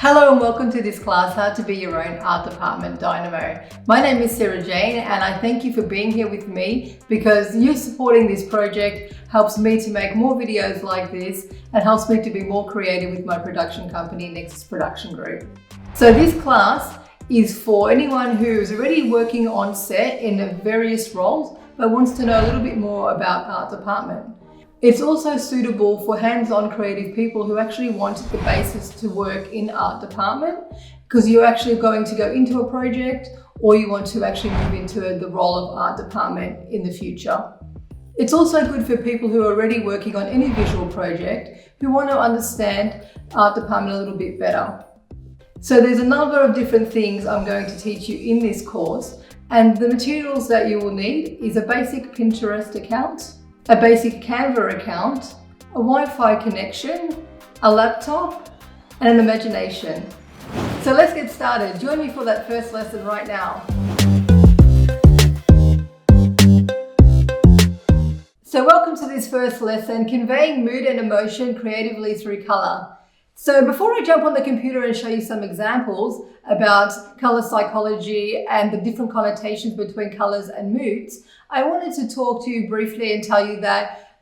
Hello and welcome to this class, How to Be Your Own Art Department Dynamo. My name is Sarah Jane and I thank you for being here with me because you supporting this project helps me to make more videos like this and helps me to be more creative with my production company, Nexus Production Group. So this class is for anyone who is already working on set in various roles but wants to know a little bit more about art department. It's also suitable for hands-on creative people who actually want the basis to work in art department because you're actually going to go into a project or you want to actually move into the role of art department in the future. It's also good for people who are already working on any visual project who want to understand art department a little bit better. So there's a number of different things I'm going to teach you in this course, and the materials that you will need is a basic Pinterest account, a basic Canva account, a Wi-Fi connection, a laptop, and an imagination. So let's get started. Join me for that first lesson right now. So welcome to this first lesson, conveying mood and emotion creatively through color. So before I jump on the computer and show you some examples about color psychology and the different connotations between colors and moods, I wanted to talk to you briefly and tell you that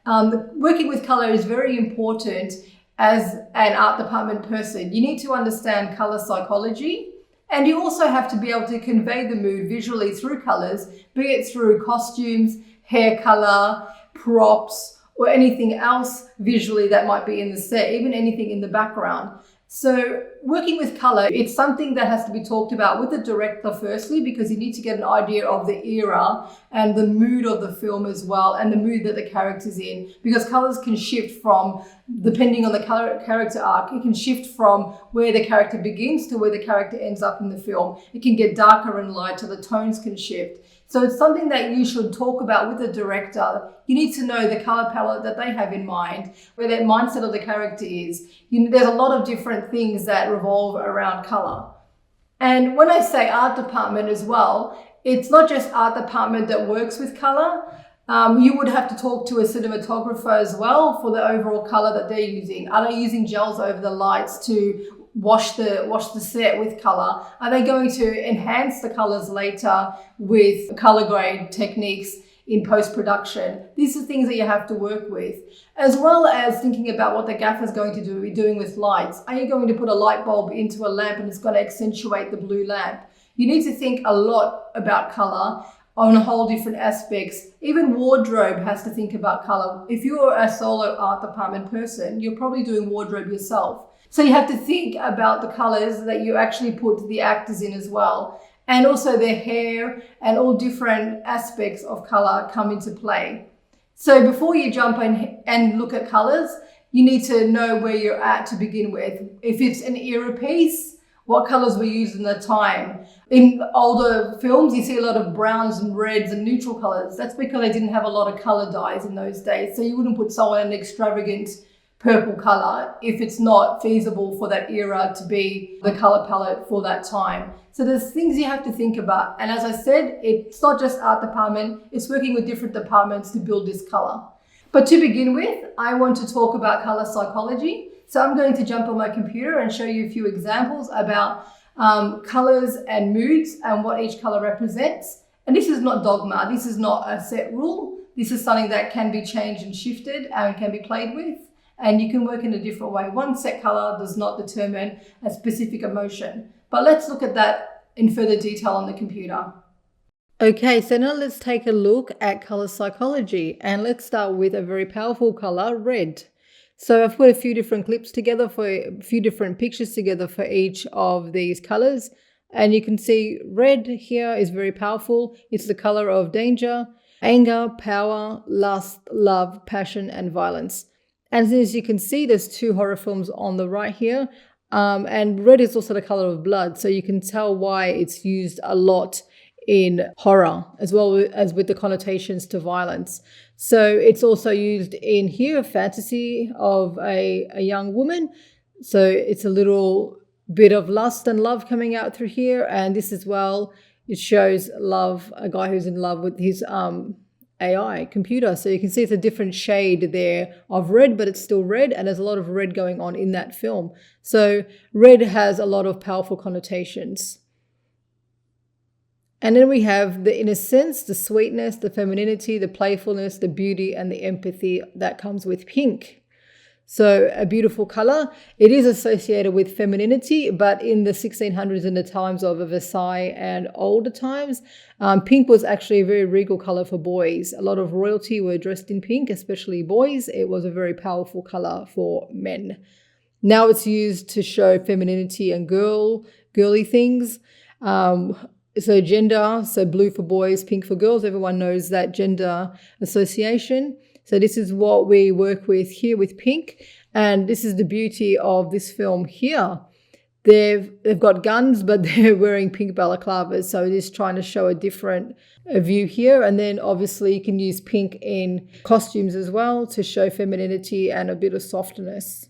working with color is very important as an art department person. You need to understand color psychology, and you also have to be able to convey the mood visually through colors, be it through costumes, hair color, props, or anything else visually that might be in the set, even anything in the background. So working with color, it's something that has to be talked about with the director firstly, because you need to get an idea of the era and the mood of the film as well, and the mood that the character's in, because colors can shift from, depending on the character arc, it can shift from where the character begins to where the character ends up in the film. It can get darker and lighter, the tones can shift. So it's something that you should talk about with the director. You need to know the color palette that they have in mind, where their mindset of the character is. There's a lot of different things that revolve around color. And when I say art department as well, it's not just art department that works with color. You would have to talk to a cinematographer as well for the overall color that they're using. Are they using gels over the lights to wash the set with color? Are they going to enhance the colors later with color grade techniques in post-production? These are things that you have to work with, as well as thinking about what the gaffer is going to be doing with lights. Are you going to put a light bulb into a lamp and it's going to accentuate the blue lamp? You need to think a lot about color on a whole different aspects. Even wardrobe has to think about color. If you're a solo art department person, you're probably doing wardrobe yourself. So you have to think about the colors that you actually put the actors in as well. And also their hair and all different aspects of color come into play. So before you jump in and look at colors, you need to know where you're at to begin with. If it's an era piece, what colors were used in the time. In older films, you see a lot of browns and reds and neutral colors. That's because they didn't have a lot of color dyes in those days. So you wouldn't put someone in an extravagant purple color if it's not feasible for that era to be the color palette for that time. So there's things you have to think about. And as I said, it's not just art department, it's working with different departments to build this color. But to begin with, I want to talk about color psychology. So I'm going to jump on my computer and show you a few examples about colors and moods and what each color represents. And this is not dogma, this is not a set rule. This is something that can be changed and shifted and can be played with. And you can work in a different way. One set color does not determine a specific emotion. But let's look at that in further detail on the computer. Okay, so now let's take a look at color psychology. And let's start with a very powerful color, red. So I've put a few different clips together for a few different pictures together for each of these colors. And you can see red here is very powerful. It's the color of danger, anger, power, lust, love, passion, and violence. And as you can see, there's two horror films on the right here. And red is also the color of blood. So you can tell why it's used a lot in horror, as well as with the connotations to violence. So it's also used in here, fantasy of a young woman. So it's a little bit of lust and love coming out through here. And this as well, it shows love, a guy who's in love with his AI computer. So you can see it's a different shade there of red, but it's still red, and there's a lot of red going on in that film. So red has a lot of powerful connotations. And then we have the innocence, the sweetness, the femininity, the playfulness, the beauty, and the empathy that comes with pink. So a beautiful color. It is associated with femininity, but in the 1600s, in the times of Versailles and older times, pink was actually a very regal color for boys. A lot of royalty were dressed in pink, especially boys. It was a very powerful color for men. Now it's used to show femininity and girly things. So gender, so blue for boys, pink for girls. Everyone knows that gender association. So this is what we work with here with pink. And this is the beauty of this film here. They've got guns, but they're wearing pink balaclavas. So it is trying to show a different view here. And then obviously you can use pink in costumes as well to show femininity and a bit of softness.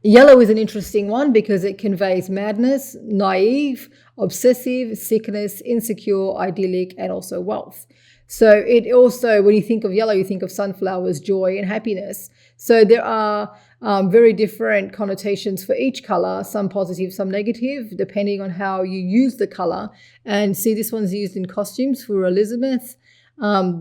Yellow is an interesting one because it conveys madness, naive, obsessive, sickness, insecure, idyllic, and also wealth. So it also, when you think of yellow, you think of sunflowers, joy, and happiness. So there are very different connotations for each color, some positive, some negative, depending on how you use the color. And see, this one's used in costumes for Elizabeth.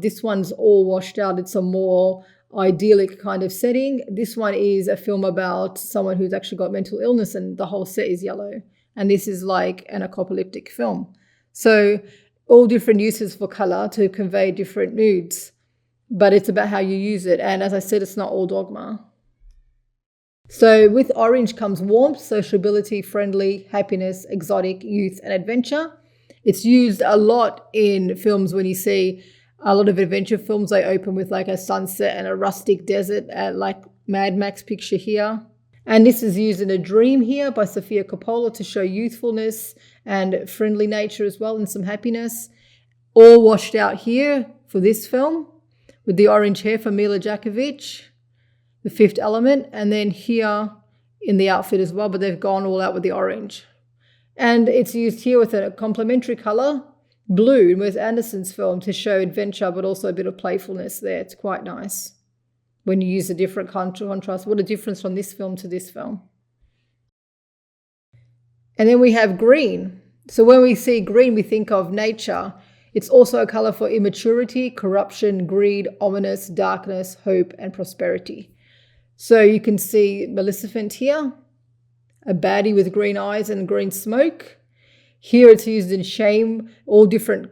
This one's all washed out. It's a more idyllic kind of setting. This one is a film about someone who's actually got mental illness, and the whole set is yellow. And this is like an apocalyptic film. So all different uses for color to convey different moods, but it's about how you use it. And as I said, it's not all dogma. So with orange comes warmth, sociability, friendly, happiness, exotic, youth, and adventure. It's used a lot in films. When you see a lot of adventure films, they open with like a sunset and a rustic desert, like Mad Max picture here. And this is used in A Dream here by Sofia Coppola to show youthfulness and friendly nature as well, and some happiness. All washed out here for this film with the orange hair for Mila Djokovic, The Fifth Element, and then here in the outfit as well, but they've gone all out with the orange. And it's used here with a complementary color, blue, in Wes Anderson's film to show adventure, but also a bit of playfulness there. It's quite nice when you use a different contrast. What a difference from this film to this film. And then we have green. So when we see green, we think of nature. It's also a color for immaturity, corruption, greed, ominous, darkness, hope, and prosperity. So you can see Maleficent here, a baddie with green eyes and green smoke. Here it's used in shame, all different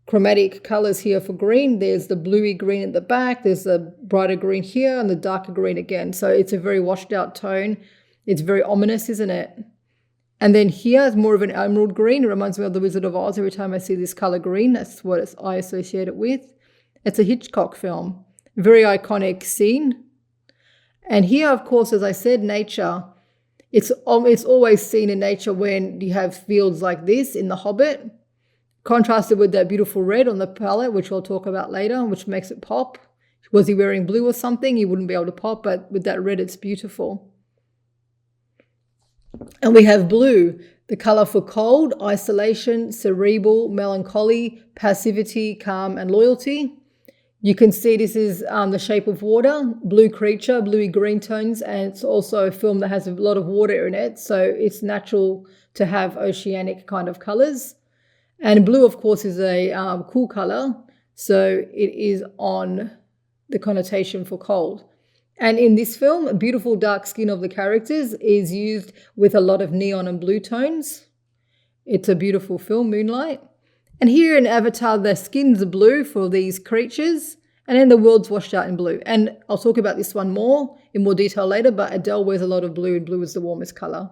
chromatic colors here for green. There's the bluey green at the back, there's the brighter green here, and the darker green again. So it's a very washed out tone. It's very ominous, isn't it? And then here is more of an emerald green. It reminds me of The Wizard of Oz. Every time I see this color green, that's what I associate it with. It's a Hitchcock film, very iconic scene. And here, of course, as I said, nature. It's always seen in nature when you have fields like this in The Hobbit, contrasted with that beautiful red on the palette, which we'll talk about later, which makes it pop. Was he wearing blue or something? He wouldn't be able to pop, but with that red, it's beautiful. And we have blue, the color for cold, isolation, cerebral, melancholy, passivity, calm, and loyalty. You can see this is The Shape of Water, blue creature, bluey green tones, and it's also a film that has a lot of water in it, so it's natural to have oceanic kind of colors. And blue, of course, is a cool color, so it is on the connotation for cold. And in this film, a beautiful dark skin of the characters is used with a lot of neon and blue tones. It's a beautiful film, Moonlight. And here in Avatar, the skins are blue for these creatures, and then the world's washed out in blue. And I'll talk about this one in more detail later, but Adele wears a lot of blue, and blue is the warmest color.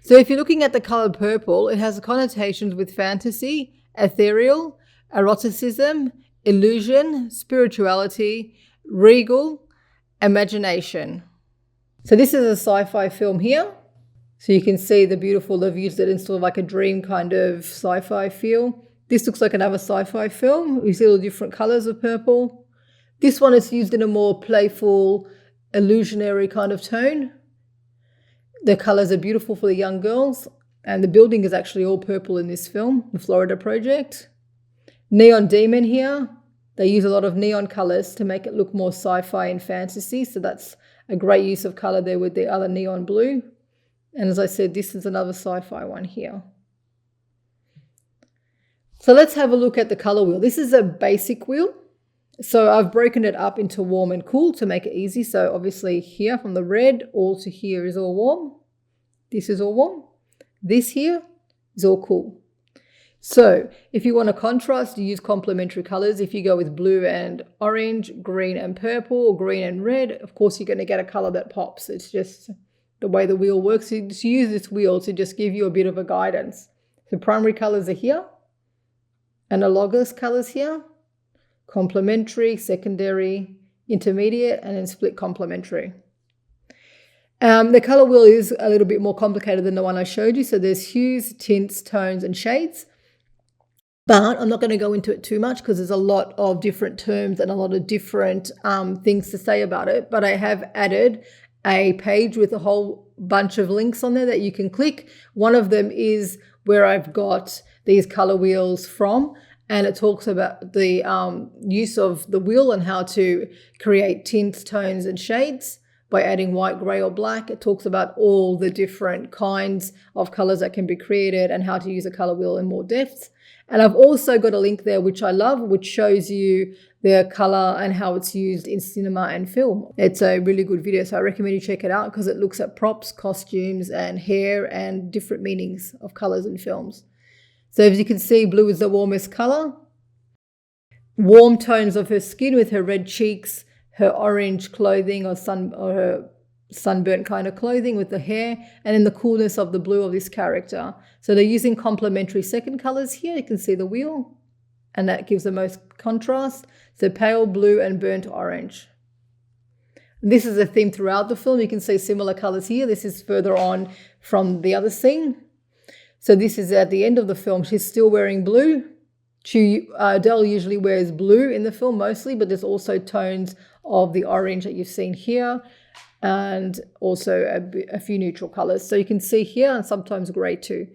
So if you're looking at the color purple, it has connotations with fantasy, ethereal, eroticism, illusion, spirituality, regal, imagination. So this is a sci-fi film here. So you can see the beautiful, they've used it in sort of like a dream kind of sci-fi feel. This looks like another sci-fi film. You see all the different colors of purple. This one is used in a more playful, illusionary kind of tone. The colors are beautiful for the young girls. And the building is actually all purple in this film, the Florida Project. Neon Demon here. They use a lot of neon colors to make it look more sci-fi and fantasy. So that's a great use of color there with the other neon blue. And as I said, this is another sci-fi one here. So let's have a look at the color wheel. This is a basic wheel. So I've broken it up into warm and cool to make it easy. So obviously here from the red all to here is all warm. This is all warm. This here is all cool. So if you want a contrast, you use complementary colors. If you go with blue and orange, green and purple, or green and red, of course you're going to get a color that pops. It's just the way the wheel works. You just use this wheel to just give you a bit of a guidance. So primary colors are here, analogous colors here, complementary, secondary, intermediate, and then split complementary. The color wheel is a little bit more complicated than the one I showed you. So there's hues, tints, tones, and shades. But I'm not going to go into it too much because there's a lot of different terms and a lot of different things to say about it. But I have added a page with a whole bunch of links on there that you can click. One of them is where I've got these color wheels from, and it talks about the use of the wheel and how to create tints, tones, and shades by adding white, gray, or black. It talks about all the different kinds of colors that can be created and how to use a color wheel in more depth. And I've also got a link there, which I love, which shows you the color and how it's used in cinema and film. It's a really good video, so I recommend you check it out because it looks at props, costumes, and hair and different meanings of colors in films. So as you can see, blue is the warmest color. Warm tones of her skin with her red cheeks, her orange clothing or her sunburnt kind of clothing with the hair, and then the coolness of the blue of this character. So they're using complementary second colors here. You can see the wheel, and that gives the most contrast. So pale blue and burnt orange. This is a theme throughout the film. You can see similar colors here. This is further on from the other scene. So this is at the end of the film. She's still wearing blue. Adele usually wears blue in the film mostly, but there's also tones of the orange that you've seen here, and also a few neutral colors. So you can see here, and sometimes gray too.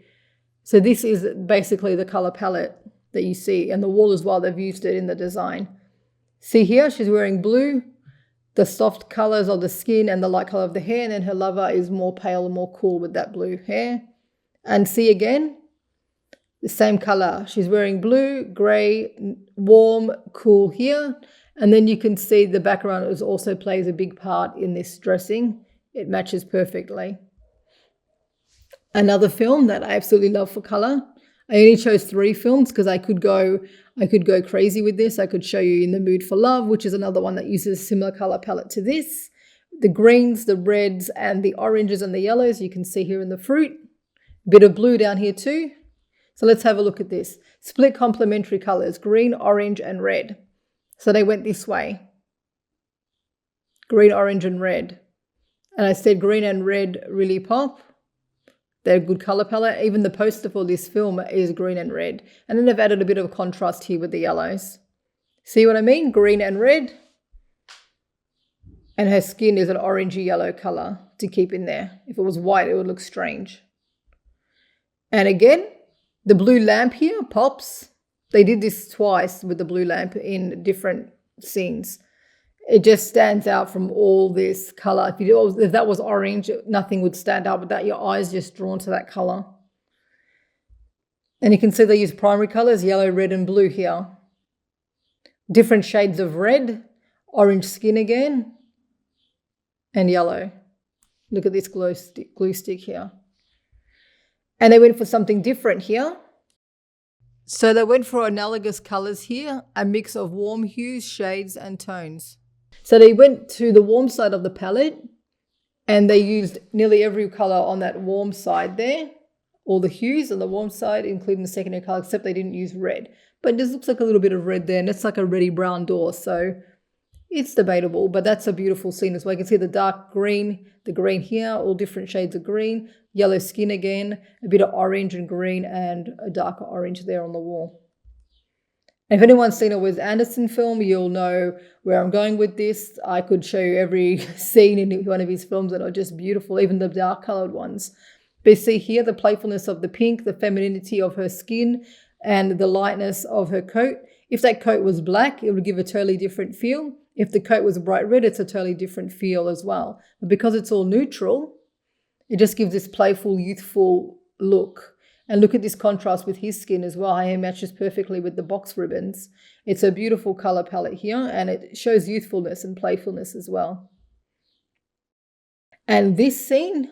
So this is basically the color palette that you see, and the wall as well. They've used it in the design. See here, she's wearing blue, the soft colors of the skin and the light color of the hair, and then her lover is more pale and more cool with that blue hair. And see again, the same color. She's wearing blue, gray, warm, cool here. And then you can see the background also plays a big part in this dressing. It matches perfectly. Another film that I absolutely love for color. I only chose 3 films because I could go crazy with this. I could show you In the Mood for Love, which is another one that uses a similar color palette to this. The greens, the reds, and the oranges and the yellows you can see here in the fruit. A bit of blue down here too. So let's have a look at this. Split complementary colors, green, orange, and red. So they went this way. Green, orange, and red. And I said green and red really pop. They're a good color palette. Even the poster for this film is green and red. And then they've added a bit of a contrast here with the yellows. See what I mean? Green and red. And her skin is an orangey yellow color to keep in there. If it was white, it would look strange. And again, the blue lamp here pops. They did this twice with the blue lamp in different scenes. It just stands out from all this color. If that was orange, nothing would stand out, but that your eyes just drawn to that color. And you can see they use primary colors, yellow, red, and blue here. Different shades of red, orange skin again, and yellow. Look at this glue stick here. And they went for something different here. So they went for analogous colors here, a mix of warm hues, shades, and tones. So they went to the warm side of the palette, and they used nearly every color on that warm side there. All the hues on the warm side, including the secondary color, except they didn't use red. But this looks like a little bit of red there, and it's like a reddy brown door. So it's debatable, but that's a beautiful scene as well. You can see the dark green, the green here, all different shades of green, yellow skin again, a bit of orange and green, and a darker orange there on the wall. And if anyone's seen a Wes Anderson film, you'll know where I'm going with this. I could show you every scene in one of his films that are just beautiful, even the dark colored ones. But you see here the playfulness of the pink, the femininity of her skin, and the lightness of her coat. If that coat was black, it would give a totally different feel. If the coat was bright red, it's a totally different feel as well. But because it's all neutral, it just gives this playful, youthful look. And look at this contrast with his skin as well. How he matches perfectly with the box ribbons. It's a beautiful color palette here, and it shows youthfulness and playfulness as well. And this scene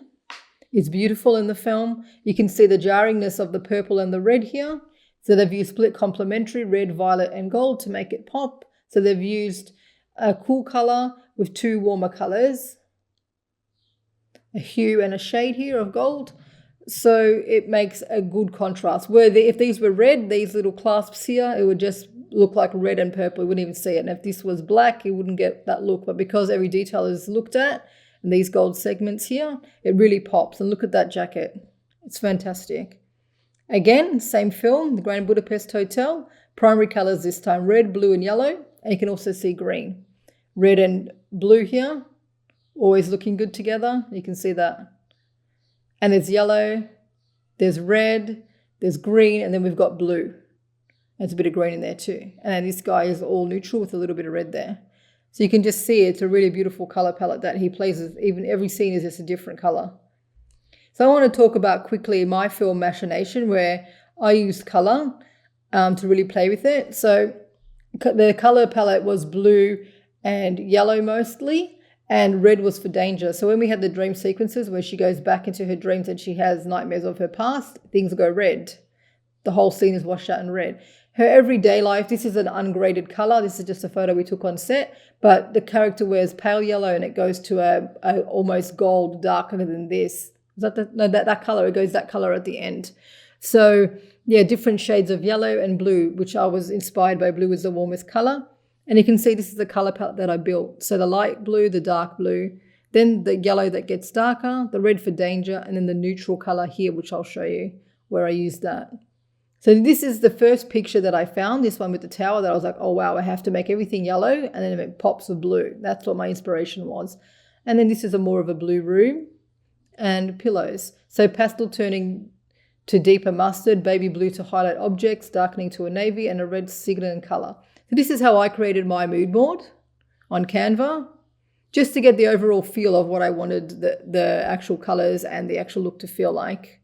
is beautiful in the film. You can see the jarringness of the purple and the red here. So they've used split complementary, red, violet, and gold to make it pop. So they've used a cool color with two warmer colors, a hue and a shade here of gold. So it makes a good contrast. If these were red, these little clasps here, it would just look like red and purple. You wouldn't even see it. And if this was black, you wouldn't get that look. But because every detail is looked at, and these gold segments here, it really pops. And look at that jacket. It's fantastic. Again, same film, the Grand Budapest Hotel. Primary colors this time, red, blue, and yellow. And you can also see green. Red and blue here, always looking good together. You can see that. And there's yellow, there's red, there's green, and then we've got blue. There's a bit of green in there too. And then this guy is all neutral with a little bit of red there. So you can just see it's a really beautiful color palette that he plays with. Even every scene is just a different color. So I want to talk about quickly my film Machination, where I used color to really play with it. So the color palette was blue and yellow mostly. And red was for danger. So when we had the dream sequences where she goes back into her dreams and she has nightmares of her past, things go red. The whole scene is washed out in red. Her everyday life, this is an ungraded color. This is just a photo we took on set. But the character wears pale yellow and it goes to a almost gold, darker than this. Is that that color? It goes that color at the end. So yeah, different shades of yellow and blue, which I was inspired by. Blue is the warmest color. And you can see this is the color palette that I built. So the light blue, the dark blue, then the yellow that gets darker, the red for danger, and then the neutral color here, which I'll show you where I used that. So this is the first picture that I found, this one with the tower, that I was like, oh wow, I have to make everything yellow, and then it pops of blue. That's what my inspiration was. And then this is more of a blue room and pillows. So pastel turning to deeper mustard, baby blue to highlight objects, darkening to a navy, and a red cignar color. So this is how I created my mood board on Canva, just to get the overall feel of what I wanted the actual colors and the actual look to feel like.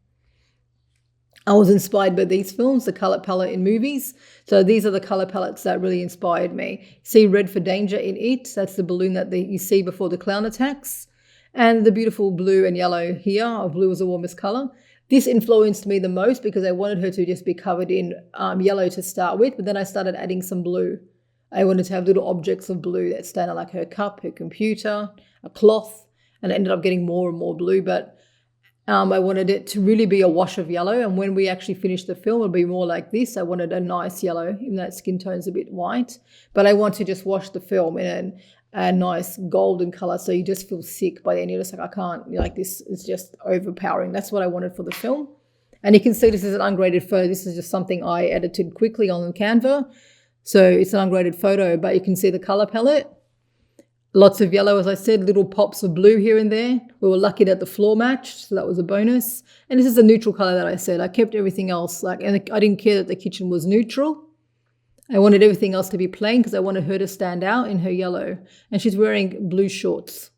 I was inspired by these films, the color palette in movies. So these are the color palettes that really inspired me. See red for danger in It. That's the balloon that you see before the clown attacks. And the beautiful blue and yellow here, of blue is the warmest color. This influenced me the most because I wanted her to just be covered in yellow to start with, but then I started adding some blue. I wanted to have little objects of blue that stand out, like her cup, her computer, a cloth, and I ended up getting more and more blue, but I wanted it to really be a wash of yellow, and when we actually finished the film, it'll be more like this. I wanted a nice yellow, even though skin tone's a bit white, but I want to just wash the film in a nice golden color, so you just feel sick by the end. You're just like, I can't, like, this is just overpowering. That's what I wanted for the film. And you can see this is an ungraded photo. This is just something I edited quickly on Canva. So it's an ungraded photo, but you can see the color palette. Lots of yellow, as I said, little pops of blue here and there. We were lucky that the floor matched, so that was a bonus. And this is a neutral color that I said. I kept everything else, and I didn't care that the kitchen was neutral. I wanted everything else to be plain because I wanted her to stand out in her yellow. And she's wearing blue shorts.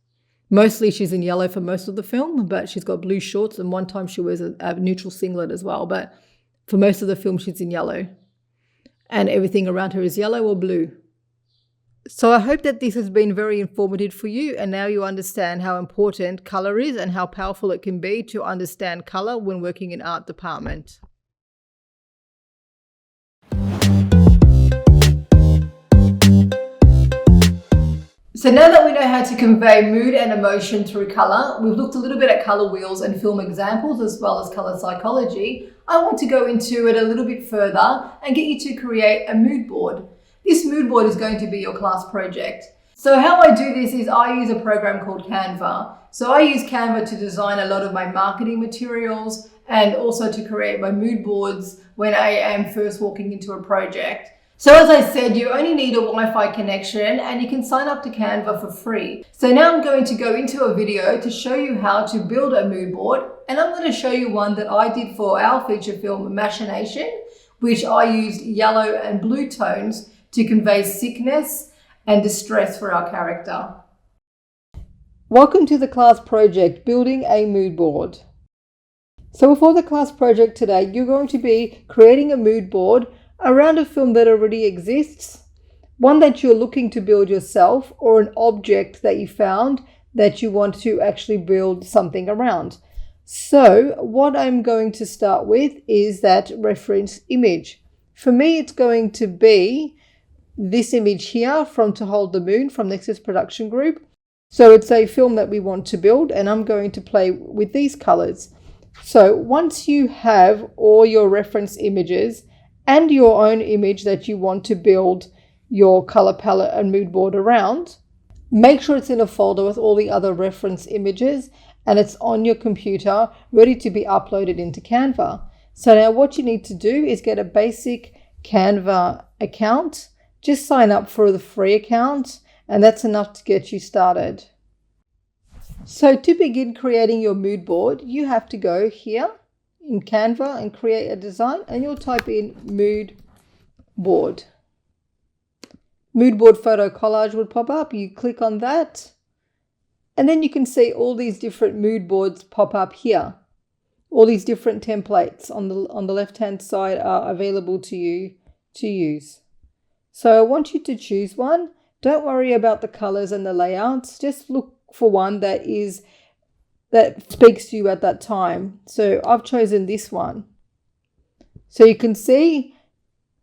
Mostly she's in yellow for most of the film, but she's got blue shorts, and one time she wears a neutral singlet as well. But for most of the film, she's in yellow. And everything around her is yellow or blue. So I hope that this has been very informative for you, and now you understand how important color is and how powerful it can be to understand color when working in art department. So now that we know how to convey mood and emotion through color, we've looked a little bit at color wheels and film examples as well as color psychology. I want to go into it a little bit further and get you to create a mood board. This mood board is going to be your class project. So how I do this is I use a program called Canva. So I use Canva to design a lot of my marketing materials and also to create my mood boards when I am first walking into a project. So as I said, you only need a Wi-Fi connection and you can sign up to Canva for free. So now I'm going to go into a video to show you how to build a mood board, and I'm going to show you one that I did for our feature film Machination, which I used yellow and blue tones to convey sickness and distress for our character. Welcome to the class project, Building a Mood Board. So for the class project today, you're going to be creating a mood board around a film that already exists, one that you're looking to build yourself, or an object that you found that you want to actually build something around. So what I'm going to start with is that reference image. For me, it's going to be this image here from To Hold the Moon from Nexus Production Group. So it's a film that we want to build, and I'm going to play with these colors. So once you have all your reference images and your own image that you want to build your color palette and mood board around, make sure it's in a folder with all the other reference images and it's on your computer ready to be uploaded into Canva. So now what you need to do is get a basic Canva account. Just sign up for the free account, and that's enough to get you started. So to begin creating your mood board, you have to go here in Canva and create a design, and you'll type in mood board. Mood board photo collage would pop up. You click on that, and then you can see all these different mood boards pop up here. All these different templates on the left-hand side are available to you to use. So I want you to choose one. Don't worry about the colors and the layouts. Just look for one that speaks to you at that time. So I've chosen this one. So you can see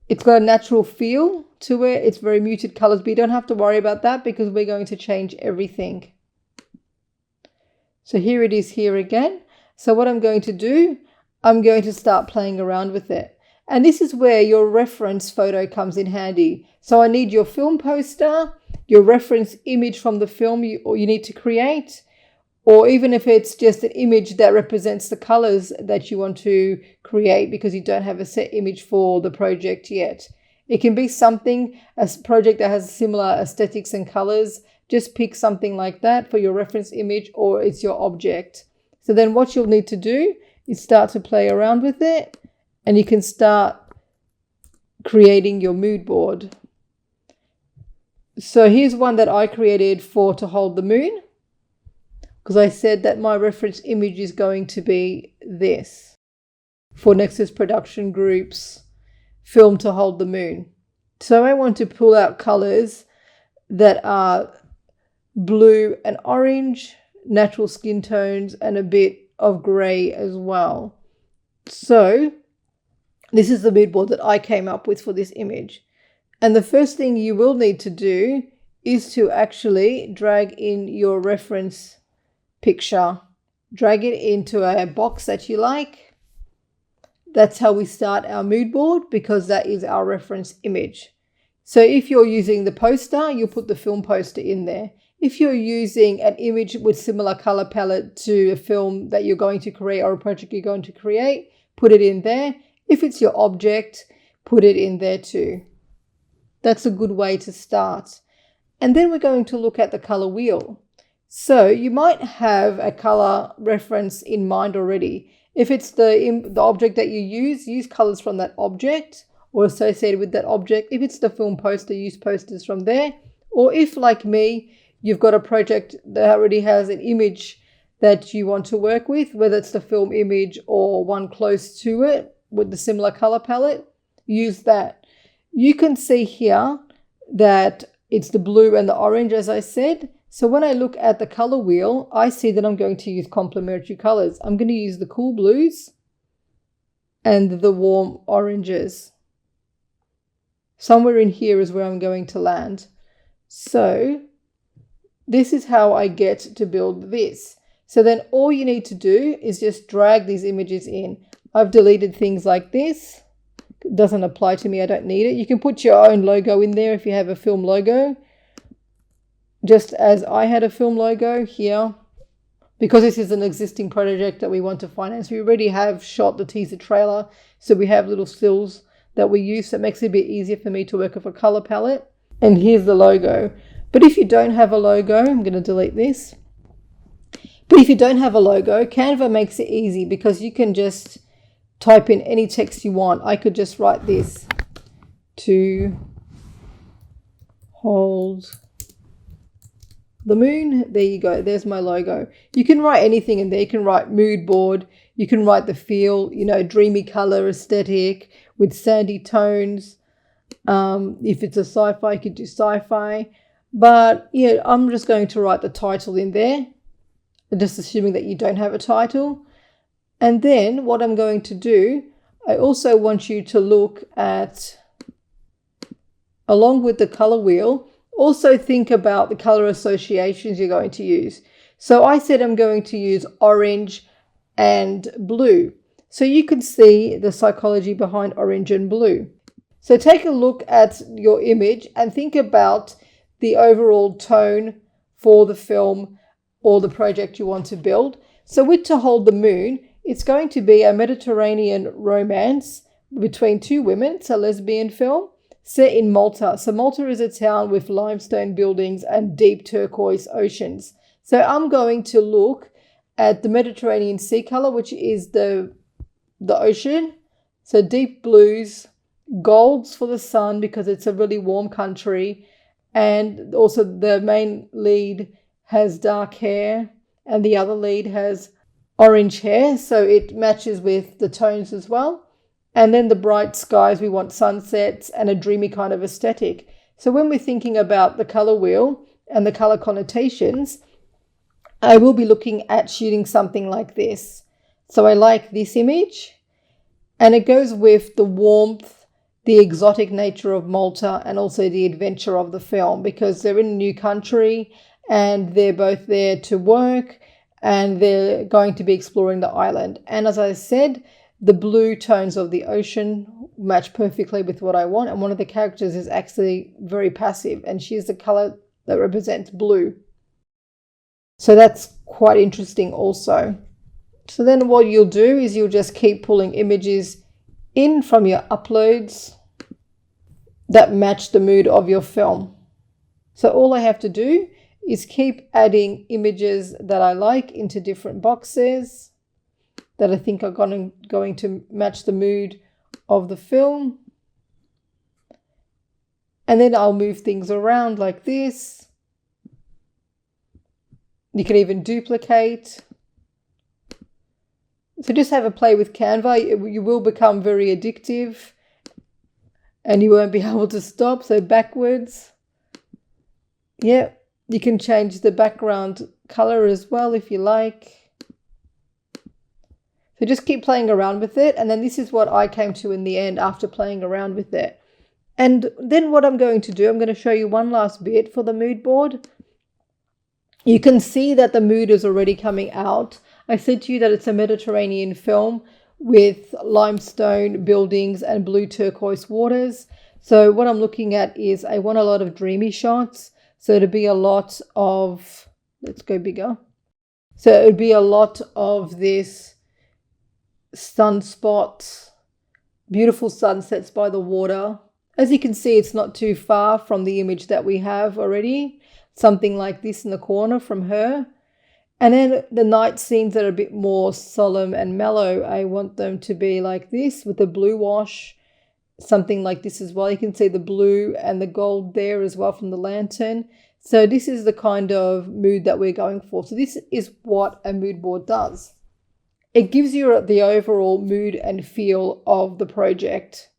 it's got a natural feel to it. It's very muted colors, but you don't have to worry about that because we're going to change everything. So here it is here again. So what I'm going to do, I'm going to start playing around with it. And this is where your reference photo comes in handy. So I need your film poster, your reference image from the film you need to create, or even if it's just an image that represents the colors that you want to create because you don't have a set image for the project yet. It can be something, a project that has similar aesthetics and colors. Just pick something like that for your reference image, or it's your object. So then what you'll need to do is start to play around with it, and you can start creating your mood board. So here's one that I created for To Hold the Moon, because I said that my reference image is going to be this for Nexus Production Group's film To Hold the Moon. So I want to pull out colors that are blue and orange, natural skin tones, and a bit of gray as well. So this is the mood board that I came up with for this image. And the first thing you will need to do is to actually drag in your reference picture. Drag it into a box that you like. That's how we start our mood board, because that is our reference image. So if you're using the poster, you'll put the film poster in there. If you're using an image with similar color palette to a film that you're going to create or a project you're going to create, put it in there. If it's your object, put it in there too. That's a good way to start. And then we're going to look at the color wheel. So you might have a color reference in mind already. If it's the object that you use colors from that object or associated with that object. If it's the film poster, use posters from there. Or if, like me, you've got a project that already has an image that you want to work with, whether it's the film image or one close to it with the similar color palette, use that. You can see here that it's the blue and the orange, as I said. So when I look at the color wheel, I see that I'm going to use complementary colors. I'm going to use the cool blues and the warm oranges. Somewhere in here is where I'm going to land. So this is how I get to build this. So then all you need to do is just drag these images in. I've deleted things like this. It doesn't apply to me. I don't need it. You can put your own logo in there if you have a film logo. Just as I had a film logo here. Because this is an existing project that we want to finance, we already have shot the teaser trailer. So we have little stills that we use. So it makes it a bit easier for me to work with a color palette. And here's the logo. But if you don't have a logo, I'm going to delete this. But if you don't have a logo, Canva makes it easy because you can just type in any text you want. I could just write this, To hold the moon. There you go. There's my logo. You can write anything in there. You can write mood board. You can write the feel, dreamy color aesthetic with sandy tones. If it's a sci-fi, you could do sci-fi. But yeah, I'm just going to write the title in there, just assuming that you don't have a title. And then what I'm going to do, I also want you to look at, along with the color wheel, also think about the color associations you're going to use. So I said I'm going to use orange and blue. So you can see the psychology behind orange and blue. So take a look at your image and think about the overall tone for the film or the project you want to build. So with To Hold the Moon, it's going to be a Mediterranean romance between two women. It's a lesbian film set in Malta. So Malta is a town with limestone buildings and deep turquoise oceans. So I'm going to look at the Mediterranean sea color, which is the ocean. So deep blues, golds for the sun because it's a really warm country. And also the main lead has dark hair and the other lead has orange hair. So it matches with the tones as well. And then the bright skies, we want sunsets and a dreamy kind of aesthetic. So when we're thinking about the color wheel and the color connotations, I will be looking at shooting something like this. So I like this image, and it goes with the warmth, the exotic nature of Malta, and also the adventure of the film, because they're in a new country and they're both there to work and they're going to be exploring the island. And as I said, the blue tones of the ocean match perfectly with what I want. And one of the characters is actually very passive, and she's the color that represents blue. So that's quite interesting also. So then what you'll do is you'll just keep pulling images in from your uploads that match the mood of your film. So all I have to do is keep adding images that I like into different boxes that I think are going to match the mood of the film. And then I'll move things around like this. You can even duplicate. So just have a play with Canva. You will become very addictive and you won't be able to stop. So backwards. Yeah, you can change the background color as well if you like. So just keep playing around with it. And then this is what I came to in the end after playing around with it. And then what I'm going to do, I'm going to show you one last bit for the mood board. You can see that the mood is already coming out. I said to you that it's a Mediterranean film with limestone buildings and blue turquoise waters. So what I'm looking at is I want a lot of dreamy shots. So it'll be a lot of, let's go bigger. So it would be a lot of this sunspots, beautiful sunsets by the water. As you can see, it's not too far from the image that we have already. Something like this in the corner from her. And then the night scenes that are a bit more solemn and mellow, I want them to be like this with the blue wash, something like this as well. You can see the blue and the gold there as well from the lantern. So this is the kind of mood that we're going for. So this is what a mood board does. It gives you the overall mood and feel of the project.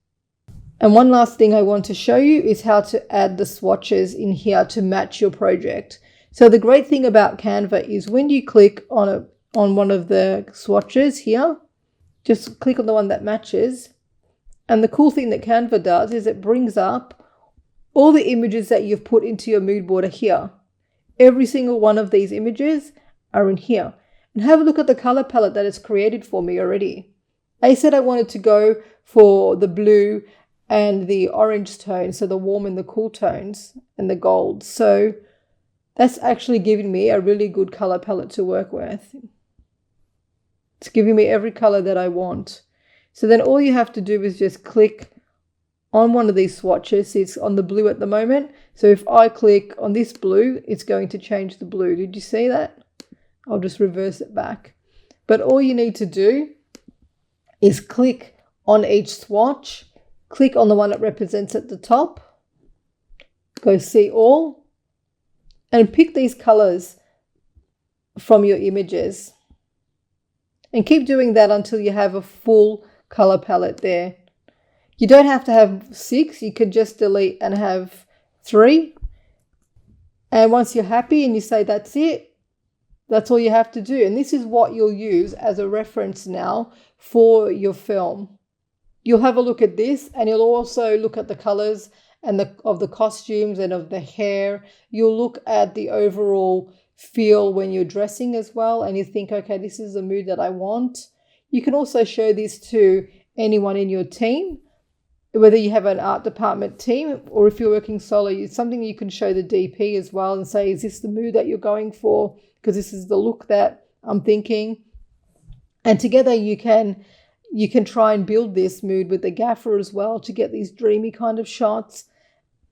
And one last thing I want to show you is how to add the swatches in here to match your project. So the great thing about Canva is when you click on one of the swatches here, just click on the one that matches. And the cool thing that Canva does is it brings up all the images that you've put into your mood board are here. Every single one of these images are in here. And have a look at the color palette that it's created for me already. I said I wanted to go for the blue and the orange tone, so the warm and the cool tones and the gold. So that's actually giving me a really good color palette to work with. It's giving me every color that I want. So then all you have to do is just click on one of these swatches. See, it's on the blue at the moment. So if I click on this blue, it's going to change the blue. Did you see that? I'll just reverse it back. But all you need to do is click on each swatch. Click on the one that represents at the top. Go see all and pick these colors from your images. And keep doing that until you have a full color palette there. You don't have to have 6. You could just delete and have 3. And once you're happy and you say that's it, that's all you have to do. And this is what you'll use as a reference now for your film. You'll have a look at this, and you'll also look at the colors and of the costumes and of the hair. You'll look at the overall feel when you're dressing as well, and you think, okay, this is the mood that I want. You can also show this to anyone in your team, whether you have an art department team or if you're working solo. It's something you can show the DP as well and say, is this the mood that you're going for? Because this is the look that I'm thinking. And together you can try and build this mood with the gaffer as well to get these dreamy kind of shots.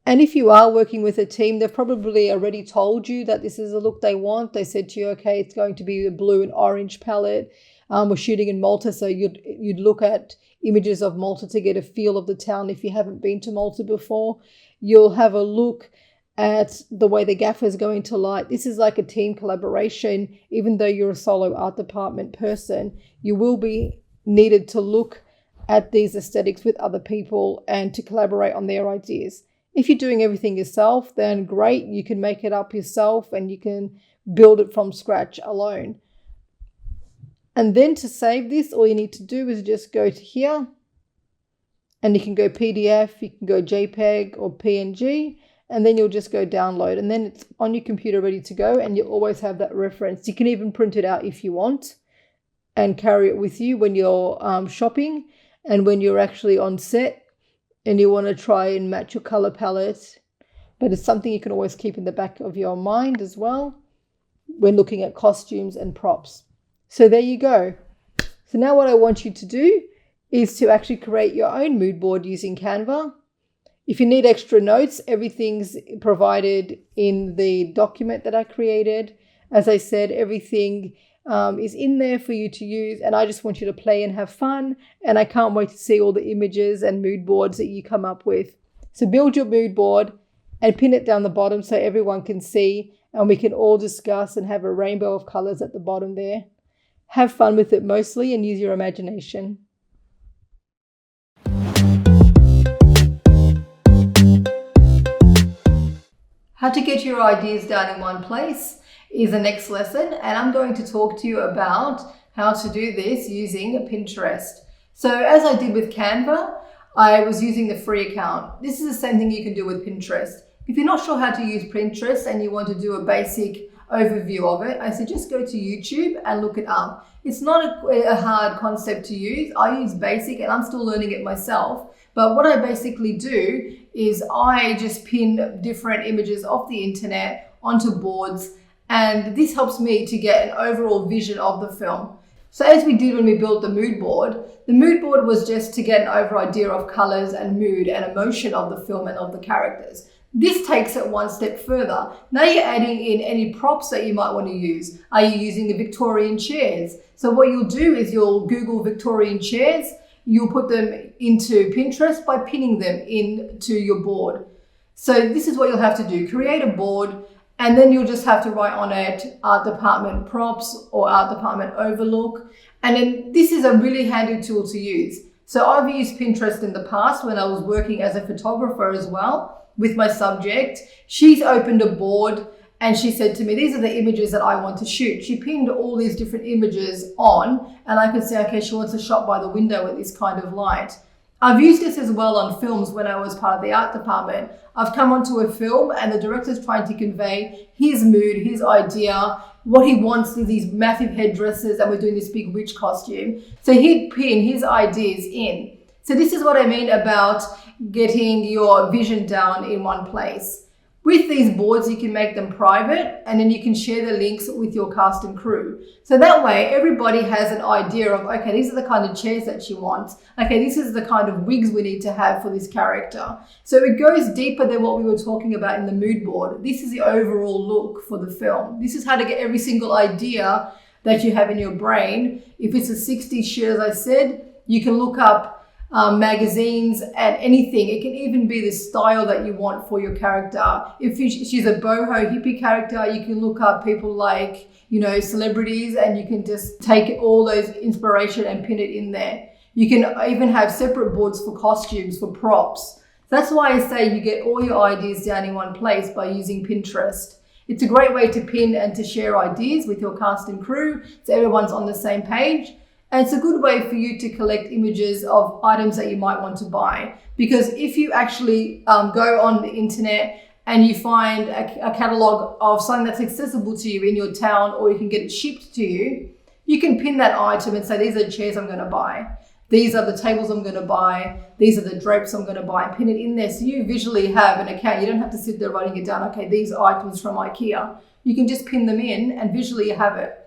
And if you are working with a team, they've probably already told you that this is the look they want. They said to you, okay, it's going to be a blue and orange palette. We're shooting in Malta, so you'd look at images of Malta to get a feel of the town if you haven't been to Malta before. You'll have a look at the way the gaffer is going to light. This is like a team collaboration. Even though you're a solo art department person, you will be needed to look at these aesthetics with other people and to collaborate on their ideas. If you're doing everything yourself, then great, you can make it up yourself and you can build it from scratch alone. And then to save this, all you need to do is just go to here, and you can go PDF, you can go JPEG or PNG, and then you'll just go download, and then it's on your computer ready to go, and you'll always have that reference. You can even print it out if you want and carry it with you when you're shopping and when you're actually on set and you want to try and match your color palette. But it's something you can always keep in the back of your mind as well when looking at costumes and props. So there you go. So now what I want you to do is to actually create your own mood board using Canva. If you need extra notes, everything's provided in the document that I created. As I said, everything is in there for you to use, and I just want you to play and have fun, and I can't wait to see all the images and mood boards that you come up with. So build your mood board and pin it down the bottom so everyone can see, and we can all discuss and have a rainbow of colors at the bottom there. Have fun with it mostly and use your imagination. How to get your ideas down in one place is the next lesson, and I'm going to talk to you about how to do this using Pinterest. So as I did with Canva, I was using the free account. This is the same thing you can do with Pinterest. If you're not sure how to use Pinterest and you want to do a basic overview of it, I suggest go to YouTube and look it up. It's not a hard concept to use. I use basic and I'm still learning it myself. But what I basically do is I just pin different images off the internet onto boards, and this helps me to get an overall vision of the film. So as we did when we built the mood board was just to get an overall idea of colors and mood and emotion of the film and of the characters. This takes it one step further. Now you're adding in any props that you might want to use. Are you using the Victorian chairs? So what you'll do is you'll Google Victorian chairs, you'll put them into Pinterest by pinning them into your board. So this is what you'll have to do. Create a board, and then you'll just have to write on it Art Department Props or Art Department Overlook. And then this is a really handy tool to use. So I've used Pinterest in the past when I was working as a photographer as well with my subject. She's opened a board and she said to me, these are the images that I want to shoot. She pinned all these different images on, and I could say, okay, she wants a shot by the window with this kind of light. I've used this as well on films when I was part of the art department. I've come onto a film and the director's trying to convey his mood, his idea, what he wants is these massive headdresses, and we're doing this big witch costume. So he'd pin his ideas in. So this is what I mean about getting your vision down in one place. With these boards, you can make them private, and then you can share the links with your cast and crew. So that way, everybody has an idea of, okay, these are the kind of chairs that she wants. Okay, this is the kind of wigs we need to have for this character. So it goes deeper than what we were talking about in the mood board. This is the overall look for the film. This is how to get every single idea that you have in your brain. If it's a 60s shoot, as I said, you can look up magazines and anything. It can even be the style that you want for your character. If she's a boho hippie character, you can look up people like, celebrities, and you can just take all those inspiration and pin it in there. You can even have separate boards for costumes, for props. That's why I say you get all your ideas down in one place by using Pinterest. It's a great way to pin and to share ideas with your cast and crew so everyone's on the same page. And it's a good way for you to collect images of items that you might want to buy. Because if you actually go on the internet and you find a catalogue of something that's accessible to you in your town, or you can get it shipped to you, you can pin that item and say, these are the chairs I'm going to buy. These are the tables I'm going to buy. These are the drapes I'm going to buy, and pin it in there. So you visually have an account. You don't have to sit there writing it down. Okay, these items from IKEA. You can just pin them in and visually have it.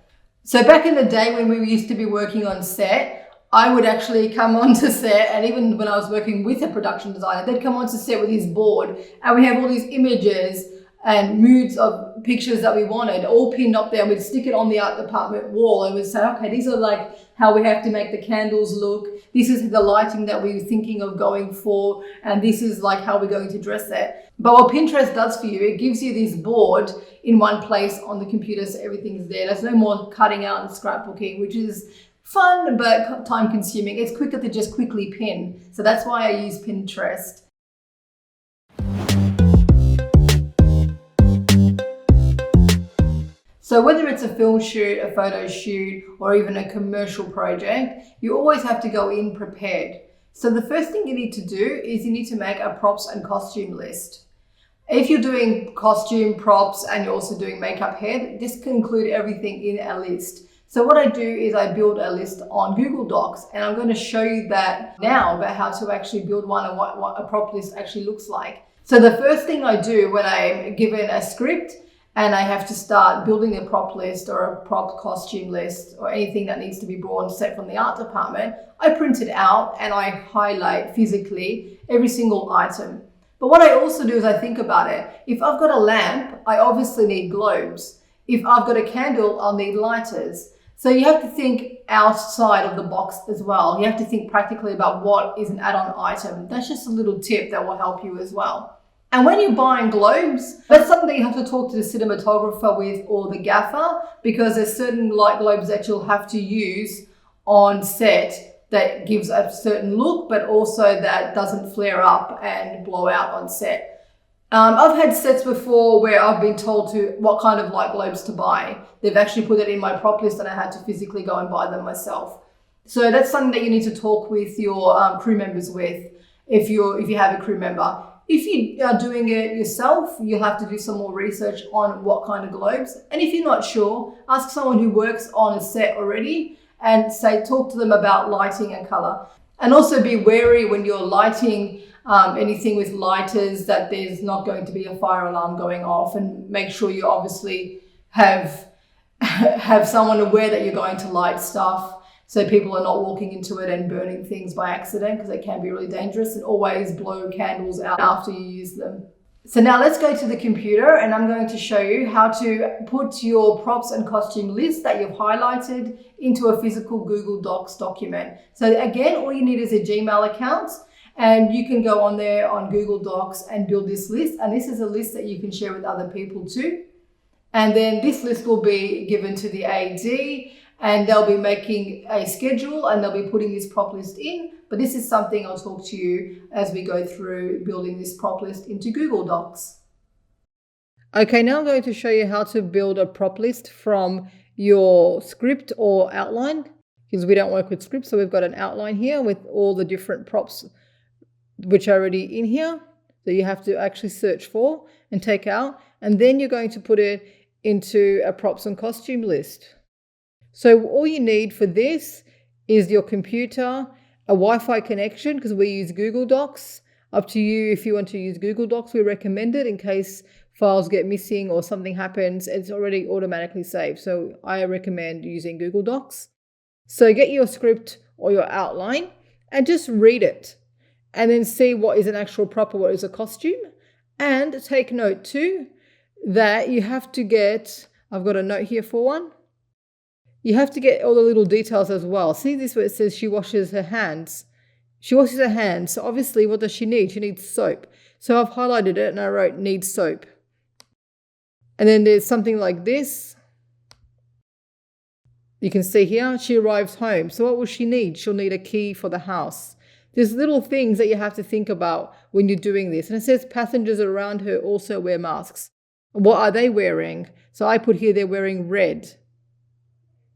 So back in the day when we used to be working on set, I would actually come onto set, and even when I was working with a production designer, they'd come onto set with his board, and we have all these images and moods of pictures that we wanted all pinned up there, and we'd stick it on the art department wall, and we'd say, okay, these are like how we have to make the candles look. This is the lighting that we were thinking of going for, and this is like how we're going to dress it. But what Pinterest does for you, it gives you this board in one place on the computer, so everything's there. There's no more cutting out and scrapbooking, which is fun but time consuming. It's quicker to just quickly pin. So that's why I use Pinterest. So whether it's a film shoot, a photo shoot, or even a commercial project, you always have to go in prepared. So the first thing you need to do is you need to make a props and costume list. If you're doing costume, props, and you're also doing makeup, hair, this can include everything in a list. So what I do is I build a list on Google Docs, and I'm going to show you that now about how to actually build one and what a prop list actually looks like. So the first thing I do when I'm given a script and I have to start building a prop list or a prop costume list or anything that needs to be brought on set from the art department, I print it out and I highlight physically every single item. But what I also do is I think about it. If I've got a lamp, I obviously need globes. If I've got a candle, I'll need lighters. So you have to think outside of the box as well. You have to think practically about what is an add-on item. That's just a little tip that will help you as well. And when you're buying globes, that's something that you have to talk to the cinematographer with or the gaffer, because there's certain light globes that you'll have to use on set that gives a certain look, but also that doesn't flare up and blow out on set. I've had sets before where I've been told what kind of light globes to buy. They've actually put it in my prop list and I had to physically go and buy them myself. So that's something that you need to talk with your crew members with if you have a crew member. If you are doing it yourself, you'll have to do some more research on what kind of globes. And if you're not sure, ask someone who works on a set already and talk to them about lighting and color. And also be wary when you're lighting anything with lighters that there's not going to be a fire alarm going off, and make sure you obviously have someone aware that you're going to light stuff, so people are not walking into it and burning things by accident, because it can be really dangerous. And always blow candles out after you use them. So now let's go to the computer and I'm going to show you how to put your props and costume list that you've highlighted into a physical Google Docs document. So again, all you need is a Gmail account, and you can go on there on Google Docs and build this list. And this is a list that you can share with other people too. And then this list will be given to the AD, and they'll be making a schedule and they'll be putting this prop list in. But this is something I'll talk to you as we go through building this prop list into Google Docs. Okay, now I'm going to show you how to build a prop list from your script or outline, because we don't work with scripts. So we've got an outline here with all the different props which are already in here. So you have to actually search for and take out, and then you're going to put it into a props and costume list. So all you need for this is your computer, a Wi-Fi connection, because we use Google Docs. Up to you if you want to use Google Docs. We recommend it in case files get missing or something happens. It's already automatically saved. So I recommend using Google Docs. So get your script or your outline and just read it, and then see what is an actual prop or what is a costume. And take note too that you have to get, I've got a note here for one. You have to get all the little details as well. See this where it says she washes her hands. She washes her hands. So obviously, what does she need? She needs soap. So I've highlighted it and I wrote needs soap. And then there's something like this. You can see here, she arrives home. So what will she need? She'll need a key for the house. There's little things that you have to think about when you're doing this. And it says passengers around her also wear masks. What are they wearing? So I put here they're wearing red.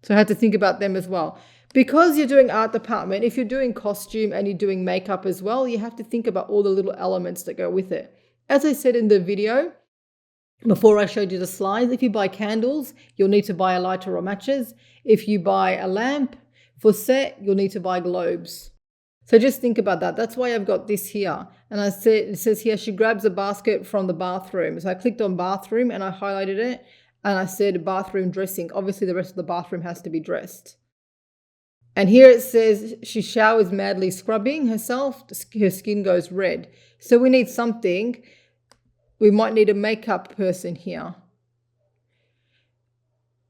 So I had to think about them as well. Because you're doing art department, if you're doing costume and you're doing makeup as well, you have to think about all the little elements that go with it. As I said in the video, before I showed you the slides, if you buy candles, you'll need to buy a lighter or matches. If you buy a lamp for set, you'll need to buy globes. So just think about that. That's why I've got this here. And it says here, she grabs a basket from the bathroom. So I clicked on bathroom and I highlighted it. And I said bathroom dressing. Obviously, the rest of the bathroom has to be dressed. And here it says she showers madly, scrubbing herself. Her skin goes red. So we need something. We might need a makeup person here.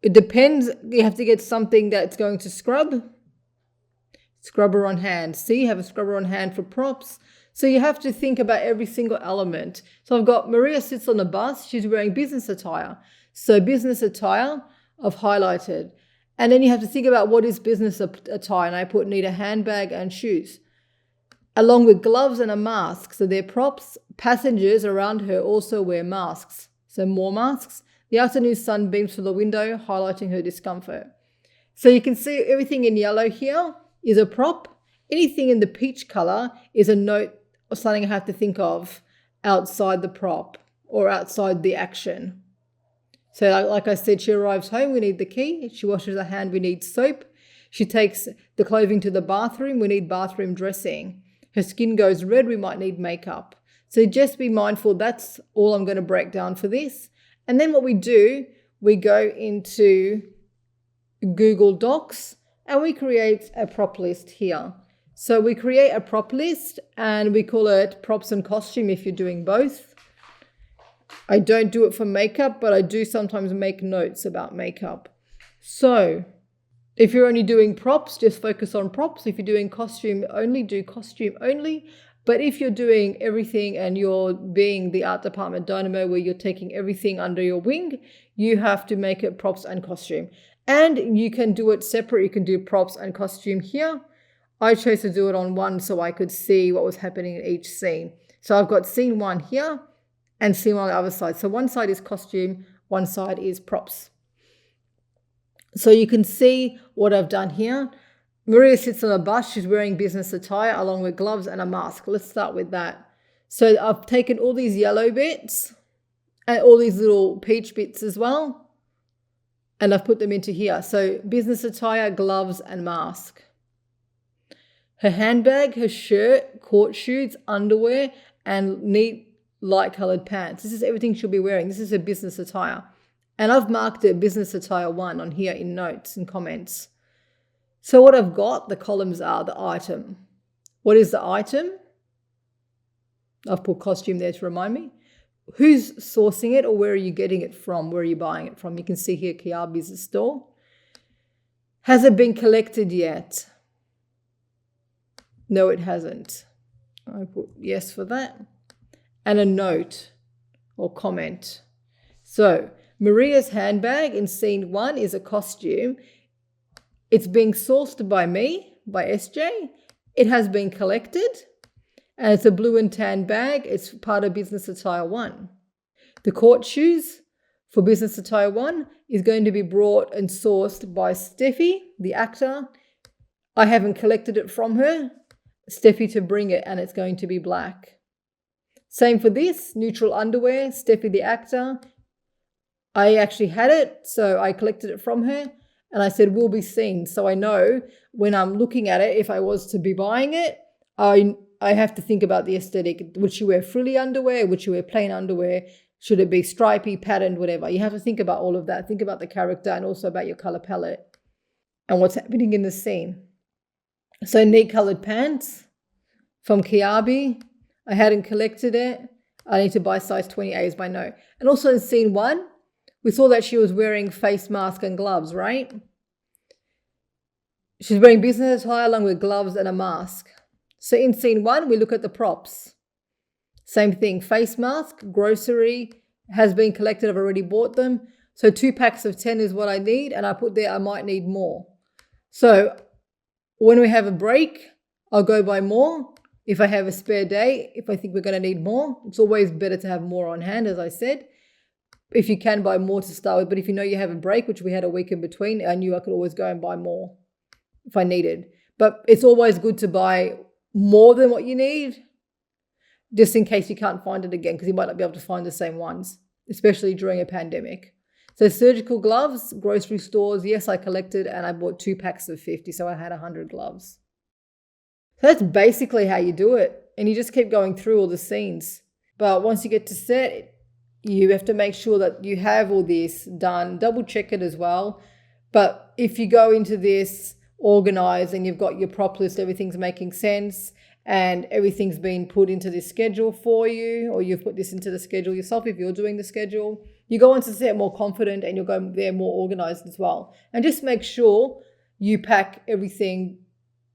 It depends. You have to get something that's going to scrub. Scrubber on hand. See, you have a scrubber on hand for props. So you have to think about every single element. So I've got Maria sits on a bus. She's wearing business attire. So business attire, I've highlighted. And then you have to think about what is business attire. And I put need a handbag and shoes. Along with gloves and a mask. So they're props. Passengers around her also wear masks. So more masks. The afternoon sun beams through the window, highlighting her discomfort. So you can see everything in yellow here is a prop. Anything in the peach color is a note or something I have to think of outside the prop or outside the action. So like I said, she arrives home, we need the key. She washes her hand, we need soap. She takes the clothing to the bathroom, we need bathroom dressing. Her skin goes red, we might need makeup. So just be mindful, that's all I'm going to break down for this. And then what we do, we go into Google Docs and we create a prop list here. So we create a prop list and we call it props and costume if you're doing both. I don't do it for makeup, but I do sometimes make notes about makeup. So if you're only doing props, just focus on props. If you're doing costume only, do costume only. But if you're doing everything and you're being the Art Department Dynamo where you're taking everything under your wing, you have to make it props and costume. And you can do it separate. You can do props and costume here. I chose to do it on one so I could see what was happening in each scene. So I've got scene one here and scene one on the other side. So one side is costume, one side is props. So you can see what I've done here. Maria sits on a bus. She's wearing business attire along with gloves and a mask. Let's start with that. So I've taken all these yellow bits and all these little peach bits as well, and I've put them into here. So business attire, gloves and mask. Her handbag, her shirt, court shoes, underwear, and neat light coloured pants. This is everything she'll be wearing. This is her business attire. And I've marked it business attire 1 on here in notes and comments. So what I've got, the columns are the item. What is the item? I've put costume there to remind me. Who's sourcing it or where are you getting it from? Where are you buying it from? You can see here, Kia Business Store. Has it been collected yet? No, it hasn't. I put yes for that. And a note or comment. So Maria's handbag in scene 1 is a costume. It's being sourced by me, by SJ. It has been collected. And it's a blue and tan bag. It's part of business attire 1. The court shoes for business attire 1 is going to be brought and sourced by Steffi, the actor. I haven't collected it from her. Steffi to bring it, and it's going to be black. Same for this, neutral underwear, Steffi the actor. I actually had it, so I collected it from her. And I said, will be seen. So I know when I'm looking at it, if I was to be buying it, I have to think about the aesthetic. Would she wear frilly underwear? Would she wear plain underwear? Should it be stripy, patterned, whatever? You have to think about all of that. Think about the character and also about your color palette and what's happening in the scene. So neat colored pants from Kiabi. I hadn't collected it. I need to buy size 28 is my note. And also in scene 1, we saw that she was wearing face mask and gloves, right? She's wearing business attire along with gloves and a mask. So in scene 1, we look at the props. Same thing, face mask, grocery has been collected. I've already bought them. So 2 packs of 10 is what I need. And I put there, I might need more. So when we have a break, I'll go buy more. If I have a spare day, if I think we're going to need more, it's always better to have more on hand, as I said. If you can buy more to start with, but if you know you have a break, which we had a week in between, I knew I could always go and buy more if I needed. But it's always good to buy more than what you need, just in case you can't find it again, because you might not be able to find the same ones, especially during a pandemic. So surgical gloves, grocery stores, yes, I collected and I bought 2 packs of 50, so I had 100 gloves. So that's basically how you do it. And you just keep going through all the scenes. But once you get to set, you have to make sure that you have all this done. Double check it as well. But if you go into this organized and you've got your prop list, everything's making sense and everything's been put into this schedule for you, or you've put this into the schedule yourself if you're doing the schedule, you go into set more confident and you'll go there more organized as well. And just make sure you pack everything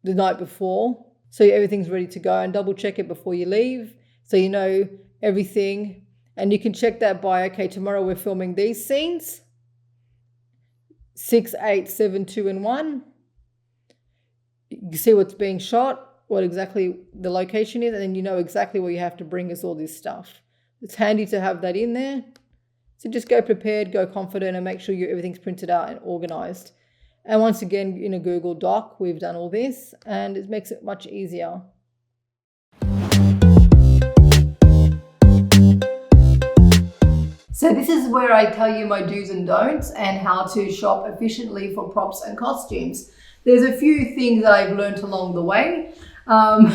the night before so everything's ready to go, and double check it before you leave so you know everything. And you can check that by, okay, tomorrow we're filming these scenes, 6, 8, 7, 2, and 1. You see what's being shot, what exactly the location is, and then you know exactly where you have to bring us all this stuff. It's handy to have that in there. So just go prepared, go confident, and make sure everything's printed out and organized. And once again, in a Google Doc, we've done all this, and it makes it much easier. So this is where I tell you my do's and don'ts and how to shop efficiently for props and costumes. There's a few things that I've learned along the way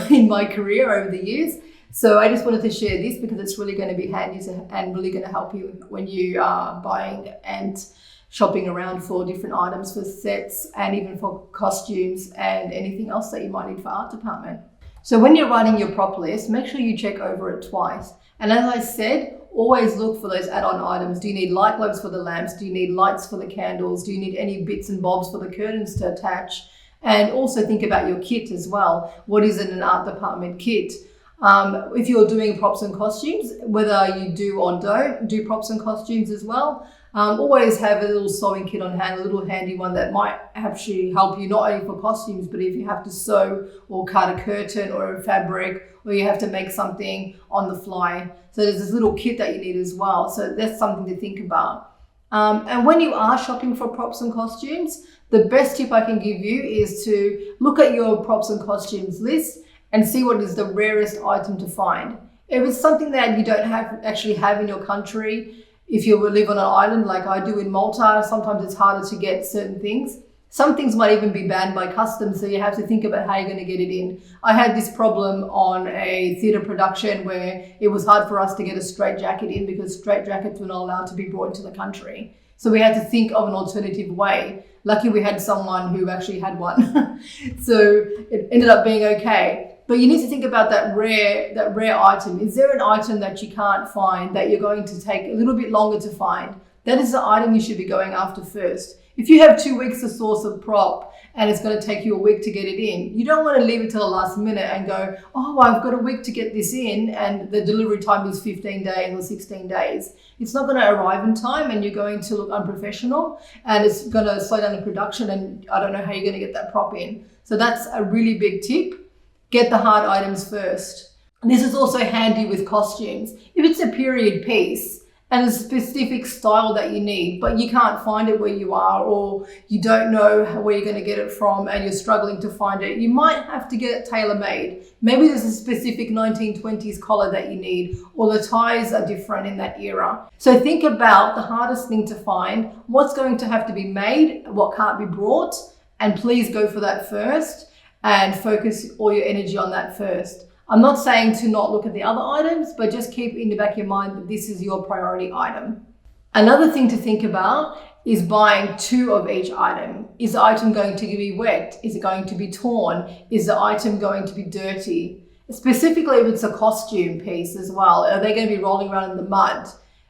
in my career over the years. So I just wanted to share this because it's really going to be handy and really going to help you when you are buying and shopping around for different items for sets and even for costumes and anything else that you might need for art department. So when you're writing your prop list, make sure you check over it twice. And as I said, always look for those add-on items. Do you need light globes for the lamps? Do you need lights for the candles? Do you need any bits and bobs for the curtains to attach? And also think about your kit as well. What is in an art department kit? If you're doing props and costumes, whether you do or don't do props and costumes as well, always have a little sewing kit on hand, a little handy one that might actually help you not only for costumes, but if you have to sew or cut a curtain or a fabric, or you have to make something on the fly. So there's this little kit that you need as well. So that's something to think about. And when you are shopping for props and costumes, the best tip I can give you is to look at your props and costumes list and see what is the rarest item to find. If it's something that you don't actually have in your country, if you live on an island like I do in Malta, sometimes it's harder to get certain things. Some things might even be banned by customs, so you have to think about how you're going to get it in. I had this problem on a theatre production where it was hard for us to get a straitjacket in because straitjackets were not allowed to be brought into the country. So we had to think of an alternative way. Lucky we had someone who actually had one. So it ended up being okay. But you need to think about that rare item. Is there an item that you can't find that you're going to take a little bit longer to find? That is the item you should be going after first. If you have 2 weeks to source a prop and it's going to take you a week to get it in, you don't want to leave it till the last minute and go, oh, I've got a week to get this in and the delivery time is 15 days or 16 days. It's not going to arrive in time and you're going to look unprofessional and it's going to slow down the production and I don't know how you're going to get that prop in. So that's a really big tip. Get the hard items first. And this is also handy with costumes. If it's a period piece and a specific style that you need, but you can't find it where you are, or you don't know where you're going to get it from and you're struggling to find it, you might have to get it tailor-made. Maybe there's a specific 1920s collar that you need, or the ties are different in that era. So think about the hardest thing to find, what's going to have to be made, what can't be brought, and please go for that first and focus all your energy on that first. I'm not saying to not look at the other items, but just keep in the back of your mind that this is your priority item. Another thing to think about is buying 2 of each item. Is the item going to be wet? Is it going to be torn? Is the item going to be dirty? Specifically, if it's a costume piece as well, are they going to be rolling around in the mud?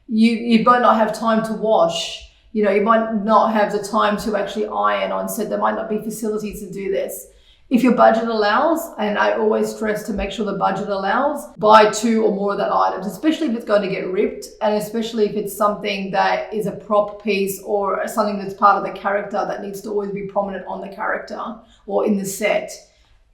You might not have time to wash. You might not have the time to actually iron on set. There might not be facilities to do this. If your budget allows, and I always stress to make sure the budget allows, buy 2 or more of that items, especially if it's going to get ripped, and especially if it's something that is a prop piece or something that's part of the character that needs to always be prominent on the character or in the set.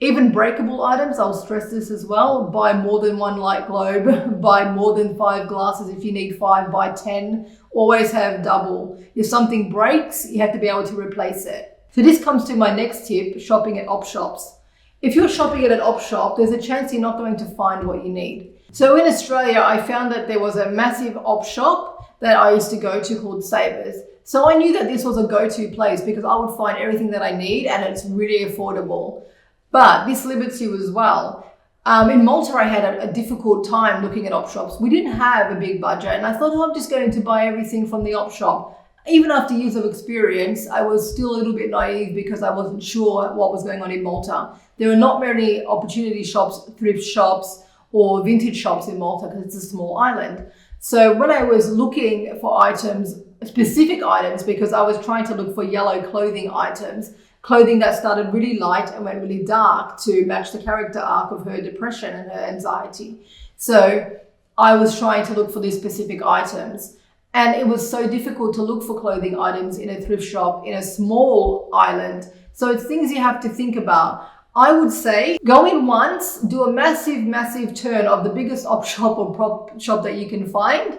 Even breakable items, I'll stress this as well, buy more than 1 light globe, buy more than 5 glasses. If you need 5, buy 10, always have double. If something breaks, you have to be able to replace it. So this comes to my next tip, shopping at op shops. If you're shopping at an op shop, there's a chance you're not going to find what you need. So in Australia, I found that there was a massive op shop that I used to go to called Savers. So I knew that this was a go-to place because I would find everything that I need and it's really affordable. But this limits you as well. In Malta, I had a difficult time looking at op shops. We didn't have a big budget and I thought, I'm just going to buy everything from the op shop. Even after years of experience, I was still a little bit naive because I wasn't sure what was going on in Malta. There are not many opportunity shops, thrift shops, or vintage shops in Malta because it's a small island. So when I was looking for items, specific items, because I was trying to look for yellow clothing items, clothing that started really light and went really dark to match the character arc of her depression and her anxiety. So I was trying to look for these specific items. And it was so difficult to look for clothing items in a thrift shop in a small island. So it's things you have to think about. I would say go in once, do a massive turn of the biggest op shop or prop shop that you can find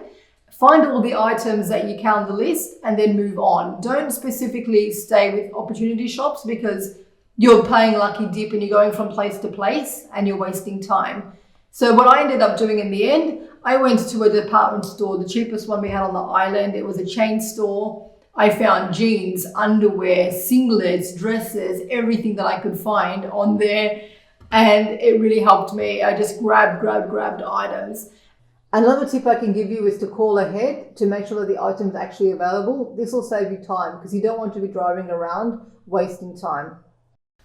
all the items that you can on the list and then move on. Don't specifically stay with opportunity shops because you're paying lucky dip and you're going from place to place and you're wasting time. So what I ended up doing in the end, I went to a department store, the cheapest one we had on the island. It was a chain store. I found jeans, underwear, singlets, dresses, everything that I could find on there. And it really helped me. I just grabbed items. Another tip I can give you is to call ahead to make sure that the item's actually available. This will save you time because you don't want to be driving around wasting time.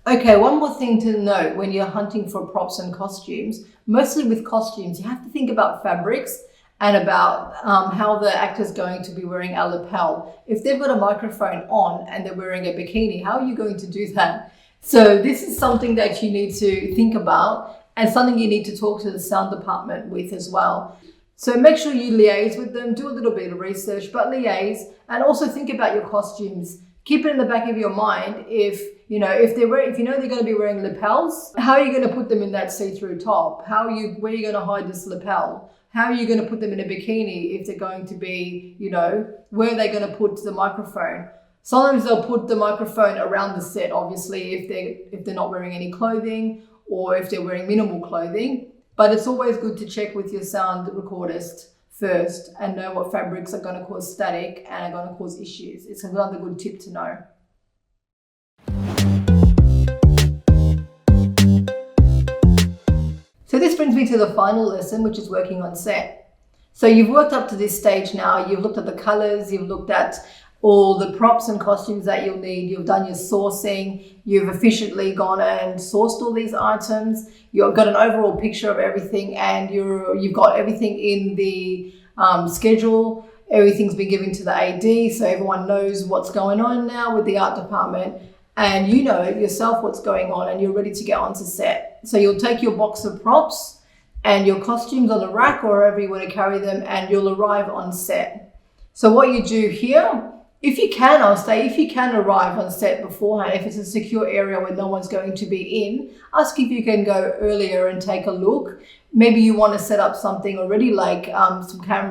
Okay, one more thing to note when you're hunting for props and costumes, mostly with costumes, you have to think about fabrics and about how the actor's going to be wearing a lapel. If they've got a microphone on and they're wearing a bikini, how are you going to do that? So this is something that you need to think about and something you need to talk to the sound department with as well. So make sure you liaise with them, do a little bit of research, but liaise and also think about your costumes. Keep it in the back of your mind if you know they're going to be wearing lapels, how are you going to put them in that see-through top? Where are you going to hide this lapel? How are you going to put them in a bikini if they're going to be, where are they going to put the microphone? Sometimes they'll put the microphone around the set, obviously, if they're not wearing any clothing or if they're wearing minimal clothing. But it's always good to check with your sound recordist first and know what fabrics are going to cause static and are going to cause issues. It's another good tip to know. So this brings me to the final lesson, which is working on set. So you've worked up to this stage now. You've looked at the colors, you've looked at all the props and costumes that you'll need. You've done your sourcing. You've efficiently gone and sourced all these items. You've got an overall picture of everything and you've got everything in the schedule. Everything's been given to the AD, so everyone knows what's going on now with the art department. And you know yourself what's going on and you're ready to get onto set. So you'll take your box of props and your costumes on the rack or wherever you want to carry them and you'll arrive on set. So what you do here, if you can arrive on set beforehand, if it's a secure area where no one's going to be in, ask if you can go earlier and take a look. Maybe you want to set up something already like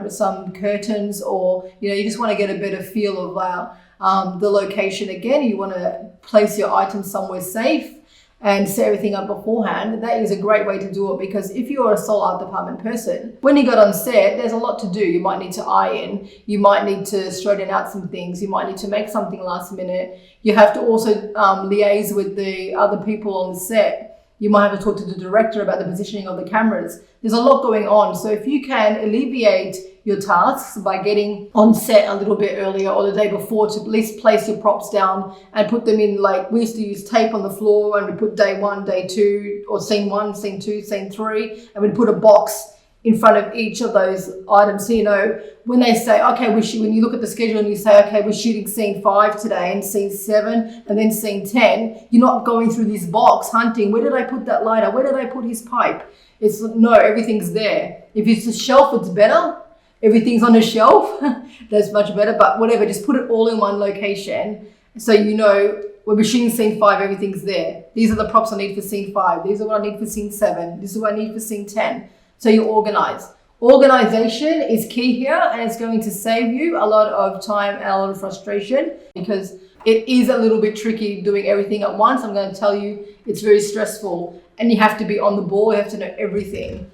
some curtains, or you just want to get a better feel of the location again. You want to place your items somewhere safe and set everything up beforehand. That is a great way to do it because if you're a sole art department person, when you got on set, there's a lot to do. You might need to iron, you might need to straighten out some things, you might need to make something last minute. You have to also liaise with the other people on the set. You might have to talk to the director about the positioning of the cameras. There's a lot going on. So if you can alleviate your tasks by getting on set a little bit earlier or the day before to at least place your props down and put them in, like we used to use tape on the floor and we put day 1, day 2, or scene 1, scene 2, scene 3, and we'd put a box in front of each of those items. So, you know, when they say, okay, when you look at the schedule and you say, okay, we're shooting scene 5 today and scene 7 and then scene 10, you're not going through this box hunting, where did I put that lighter? Where did I put his pipe? No, everything's there. If it's a shelf, it's better. Everything's on a shelf, that's much better, but whatever, just put it all in one location. So, you know, when we're shooting scene 5, everything's there. These are the props I need for scene 5. These are what I need for scene 7. This is what I need for scene 10. So you organize. Organization is key here, and it's going to save you a lot of time and a lot of frustration, because it is a little bit tricky doing everything at once. I'm going to tell you, it's very stressful, and you have to be on the ball. You have to know everything.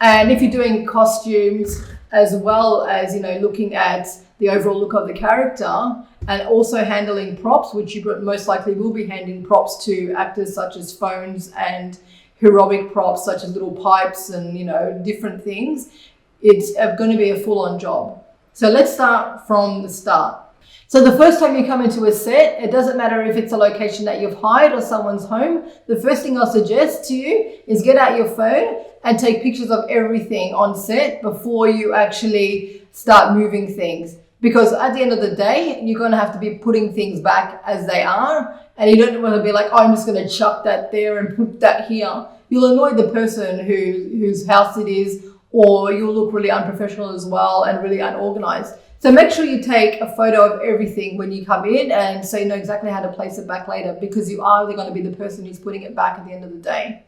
And if you're doing costumes, as well as, you know, looking at the overall look of the character, and also handling props, which you most likely will be handing props to actors such as phones and heroic props such as little pipes and, you know, different things, it's going to be a full-on job. So let's start from the start. So the first time you come into a set, it doesn't matter if it's a location that you've hired or someone's home. The first thing I'll suggest to you is get out your phone and take pictures of everything on set before you actually start moving things. Because at the end of the day, you're going to have to be putting things back as they are. And you don't want to be like, oh, I'm just going to chuck that there and put that here. You'll annoy the person whose house it is, or you'll look really unprofessional as well and really unorganized. So make sure you take a photo of everything when you come in, and so you know exactly how to place it back later, because you are going to be the person who's putting it back at the end of the day.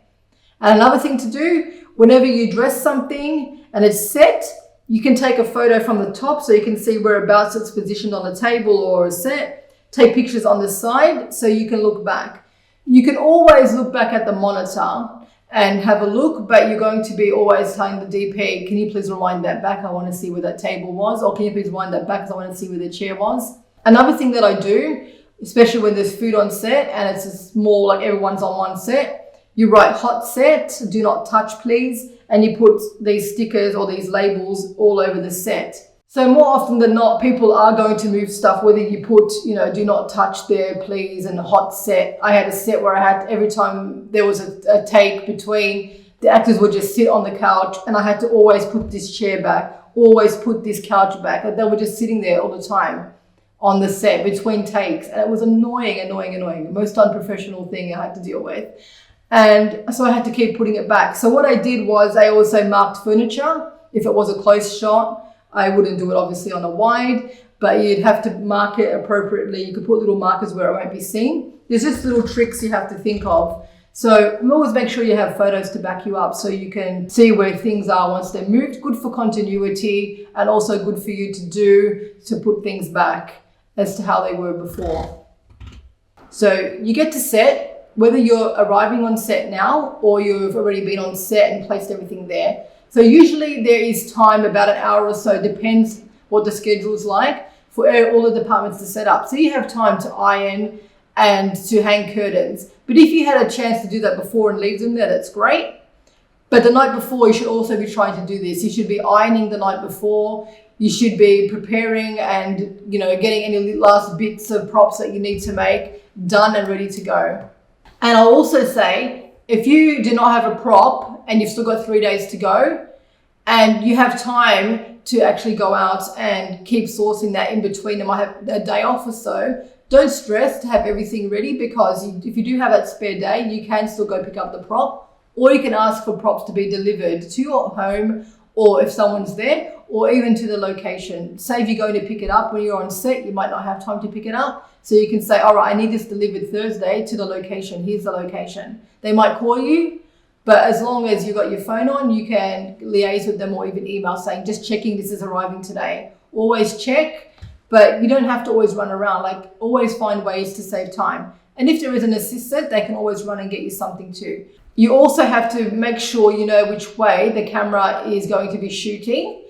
And another thing to do, whenever you dress something and it's set, you can take a photo from the top so you can see whereabouts it's positioned on a table or a set. Take pictures on the side so you can look back. You can always look back at the monitor and have a look, but you're going to be always telling the DP, can you please rewind that back? I want to see where that table was. Or can you please rewind that back because I want to see where the chair was. Another thing that I do, especially when there's food on set and it's a small, like everyone's on one set, you write hot set, do not touch please, and you put these stickers or these labels all over the set. So more often than not, people are going to move stuff, whether you put, you know, do not touch there, please, and hot set. I had a set where I had, every time there was a take between, the actors would just sit on the couch and I had to always put this chair back, always put this couch back. And they were just sitting there all the time on the set between takes. And it was annoying. The most unprofessional thing I had to deal with. And so I had to keep putting it back. So what I did was I also marked furniture. If it was a close shot, I wouldn't do it obviously on a wide, but you'd have to mark it appropriately. You could put little markers where it won't be seen. There's just little tricks you have to think of. So always make sure you have photos to back you up so you can see where things are once they're moved. Good for continuity, and also good for you to put things back as to how they were before. So you get to set, whether you're arriving on set now or you've already been on set and placed everything there. So usually there is time, about an hour or so, depends what the schedule is like, for all the departments to set up. So you have time to iron and to hang curtains. But if you had a chance to do that before and leave them there, that's great. But the night before, you should also be trying to do this. You should be ironing the night before. You should be preparing and, you know, getting any last bits of props that you need to make done and ready to go. And I'll also say, if you do not have a prop and you've still got 3 days to go and you have time to actually go out and keep sourcing that in between, and might have a day off or so, don't stress to have everything ready, because if you do have that spare day, you can still go pick up the prop, or you can ask for props to be delivered to your home, or if someone's there, or even to the location. Say if you're going to pick it up when you're on set, you might not have time to pick it up. So you can say, all right, I need this delivered Thursday to the location. Here's the location. They might call you, but as long as you've got your phone on, you can liaise with them or even email saying, just checking this is arriving today. Always check, but you don't have to always run around. Like, always find ways to save time. And if there is an assistant, they can always run and get you something too. You also have to make sure you know which way the camera is going to be shooting.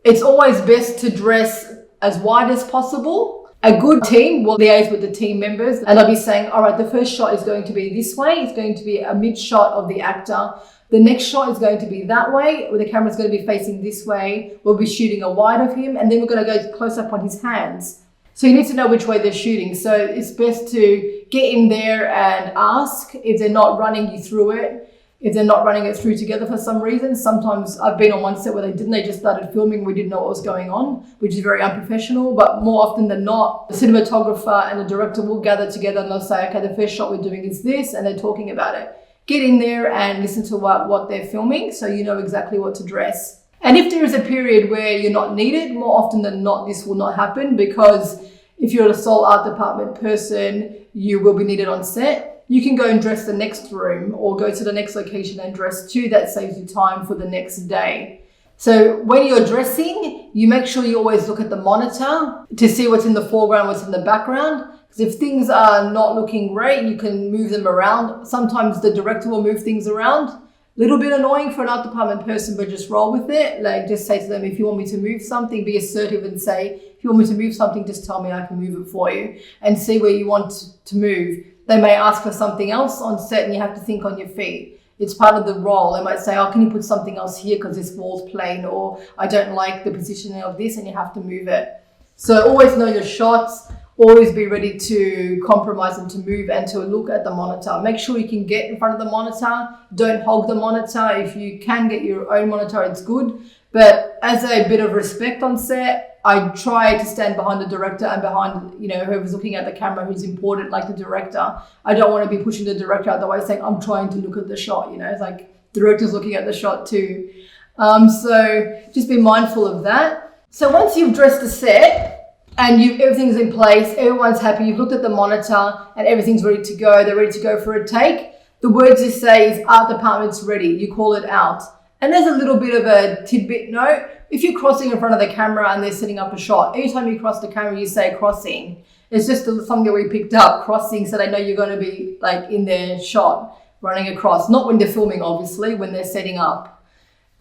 It's always best to dress as wide as possible. A good team will liaise with the team members, and they'll be saying, all right, the first shot is going to be this way. It's going to be a mid shot of the actor. The next shot is going to be that way, where the camera's going to be facing this way. We'll be shooting a wide of him, and then we're going to go close up on his hands. So you need to know which way they're shooting. So it's best to get in there and ask if they're not running you through it. if they're not running it through together for some reason. Sometimes I've been on one set where they just started filming, we didn't know what was going on, which is very unprofessional. But more often than not, the cinematographer and the director will gather together and they'll say, okay, the first shot we're doing is this, and they're talking about it. Get in there and listen to what they're filming so you know exactly what to dress. And if there is a period where you're not needed, more often than not, this will not happen, because if you're a sole art department person, you will be needed on set. You can go and dress the next room or go to the next location and dress too. That saves you time for the next day. So when you're dressing, you make sure you always look at the monitor to see what's in the foreground, what's in the background. Because if things are not looking great, you can move them around. Sometimes the director will move things around. A little bit annoying for an art department person, but just roll with it. Like, just say to them, if you want me to move something, be assertive and say, if you want me to move something, just tell me, I can move it for you, and see where you want to move. They may ask for something else on set and you have to think on your feet. It's part of the role. They might say, oh, can you put something else here because this wall's plain, or I don't like the positioning of this, and you have to move it. So always know your shots. Always be ready to compromise and to move and to look at the monitor. Make sure you can get in front of the monitor. Don't hog the monitor. If you can get your own monitor, it's good. But as a bit of respect on set, I try to stand behind the director and behind, whoever's looking at the camera, who's important, like the director. I don't want to be pushing the director out the way saying, I'm trying to look at the shot, it's like the director's looking at the shot too. So just be mindful of that. So once you've dressed the set and everything's in place, everyone's happy, you've looked at the monitor and everything's ready to go, they're ready to go for a take, the words you say is art department's ready, you call it out. And there's a little bit of a tidbit note. If you're crossing in front of the camera and they're setting up a shot, anytime you cross the camera, you say crossing. It's just something that we picked up, crossing, so they know you're going to be like in their shot, running across. Not when they're filming, obviously, when they're setting up.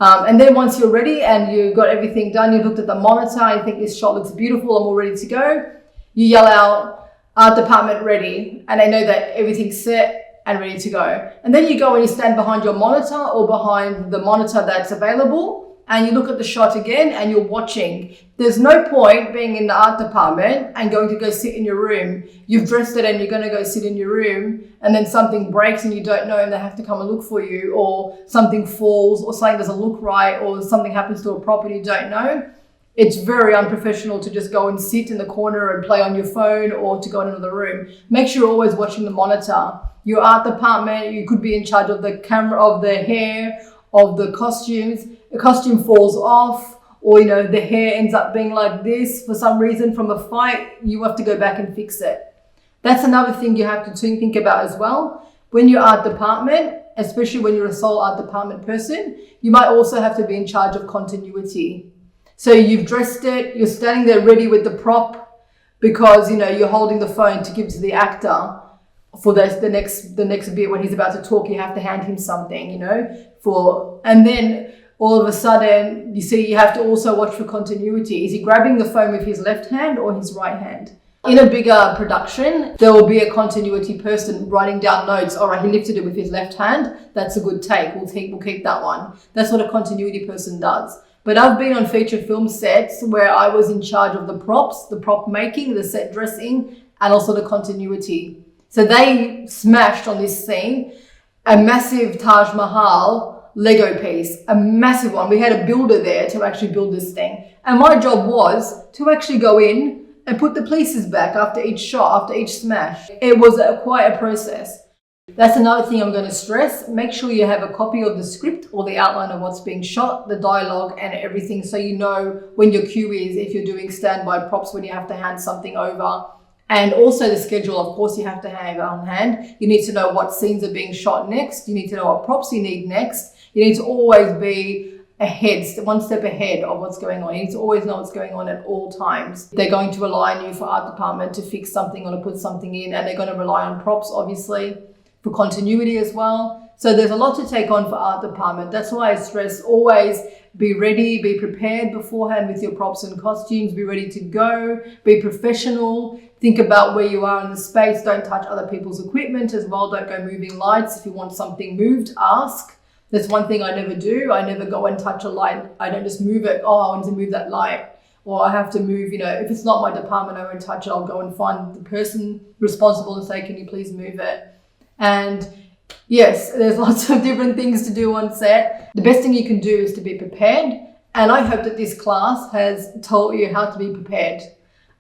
And then once you're ready and you've got everything done, you've looked at the monitor, and you think this shot looks beautiful, I'm all ready to go, you yell out, art department ready, and they know that everything's set and ready to go. And then you go and you stand behind your monitor or behind the monitor that's available, and you look at the shot again and you're watching. There's no point being in the art department and going to go sit in your room. You've dressed it and you're going to go sit in your room, and then something breaks and you don't know and they have to come and look for you, or something falls, or something doesn't look right, or something happens to a prop and you don't know. It's very unprofessional to just go and sit in the corner and play on your phone, or to go in another room. Make sure you're always watching the monitor. Your art department, you could be in charge of the camera, of the hair, of the costumes. The costume falls off, or the hair ends up being like this for some reason from a fight, you have to go back and fix it. That's another thing you have to think about as well. When you're art department, especially when you're a sole art department person, you might also have to be in charge of continuity. So you've dressed it, you're standing there ready with the prop because you're holding the phone to give to the actor for the next bit. When he's about to talk, you have to hand him something, and then all of a sudden you have to also watch for continuity. Is he grabbing the phone with his left hand or his right hand? In a bigger production, there will be a continuity person writing down notes. All right, he lifted it with his left hand. That's a good take. We'll keep that one. That's what a continuity person does. But I've been on feature film sets where I was in charge of the props, the prop making, the set dressing, and also the continuity. So they smashed on this scene a massive Taj Mahal Lego piece, a massive one. We had a builder there to actually build this thing. And my job was to actually go in and put the pieces back after each shot, after each smash. It was quite a process. That's another thing I'm going to stress. Make sure you have a copy of the script or the outline of what's being shot, the dialogue and everything, so you know when your cue is, if you're doing standby props, when you have to hand something over. And also the schedule, of course, you have to have on hand. You need to know what scenes are being shot next. You need to know what props you need next. You need to always be one step ahead of what's going on. You need to always know what's going on at all times. They're going to rely on you for art department to fix something or to put something in, and they're going to rely on props, obviously, for continuity as well. So there's a lot to take on for art department. That's why I stress always be ready, be prepared beforehand with your props and costumes, be ready to go, be professional, think about where you are in the space, don't touch other people's equipment as well, don't go moving lights. If you want something moved, ask. That's one thing I never do. I never go and touch a light. I don't just move it, I want to move that light. Or I have to move, if it's not my department, I won't touch it. I'll go and find the person responsible and say, can you please move it? And Yes, there's lots of different things to do on set. The best thing you can do is to be prepared. And I hope that this class has taught you how to be prepared.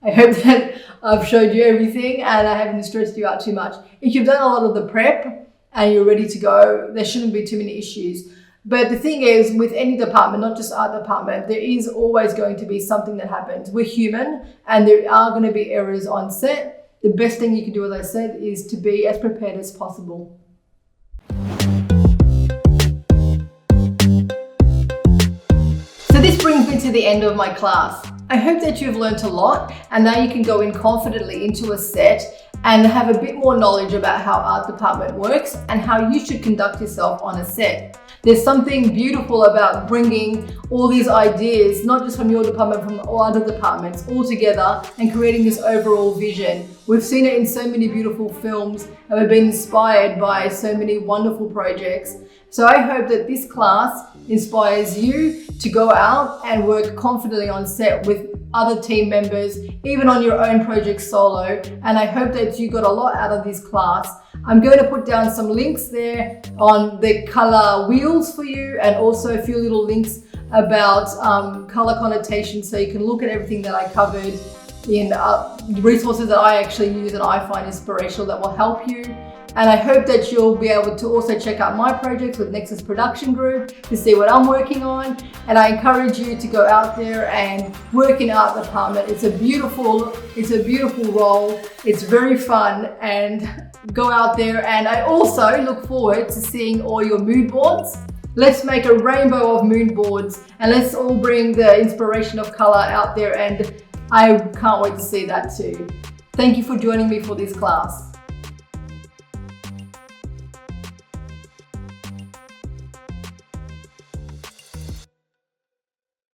I hope that I've showed you everything and I haven't stressed you out too much. If you've done a lot of the prep and you're ready to go, there shouldn't be too many issues. But the thing is, with any department, not just art department, there is always going to be something that happens. We're human and there are going to be errors on set. The best thing you can do, as I said, is to be as prepared as possible. So this brings me to the end of my class. I hope that you've learned a lot and now you can go in confidently into a set and have a bit more knowledge about how art department works and how you should conduct yourself on a set. There's something beautiful about bringing all these ideas, not just from your department, from all other departments, all together and creating this overall vision. We've seen it in so many beautiful films and we've been inspired by so many wonderful projects. So I hope that this class inspires you to go out and work confidently on set with other team members, even on your own project solo. And I hope that you got a lot out of this class. I'm going to put down some links there on the color wheels for you and also a few little links about color connotation so you can look at everything that I covered in resources that I actually use and I find inspirational that will help you. And I hope that you'll be able to also check out my projects with Nexus Production Group to see what I'm working on. And I encourage you to go out there and work in art department. It's a beautiful role. It's very fun, and go out there. And I also look forward to seeing all your mood boards. Let's make a rainbow of mood boards and let's all bring the inspiration of color out there. And I can't wait to see that too. Thank you for joining me for this class.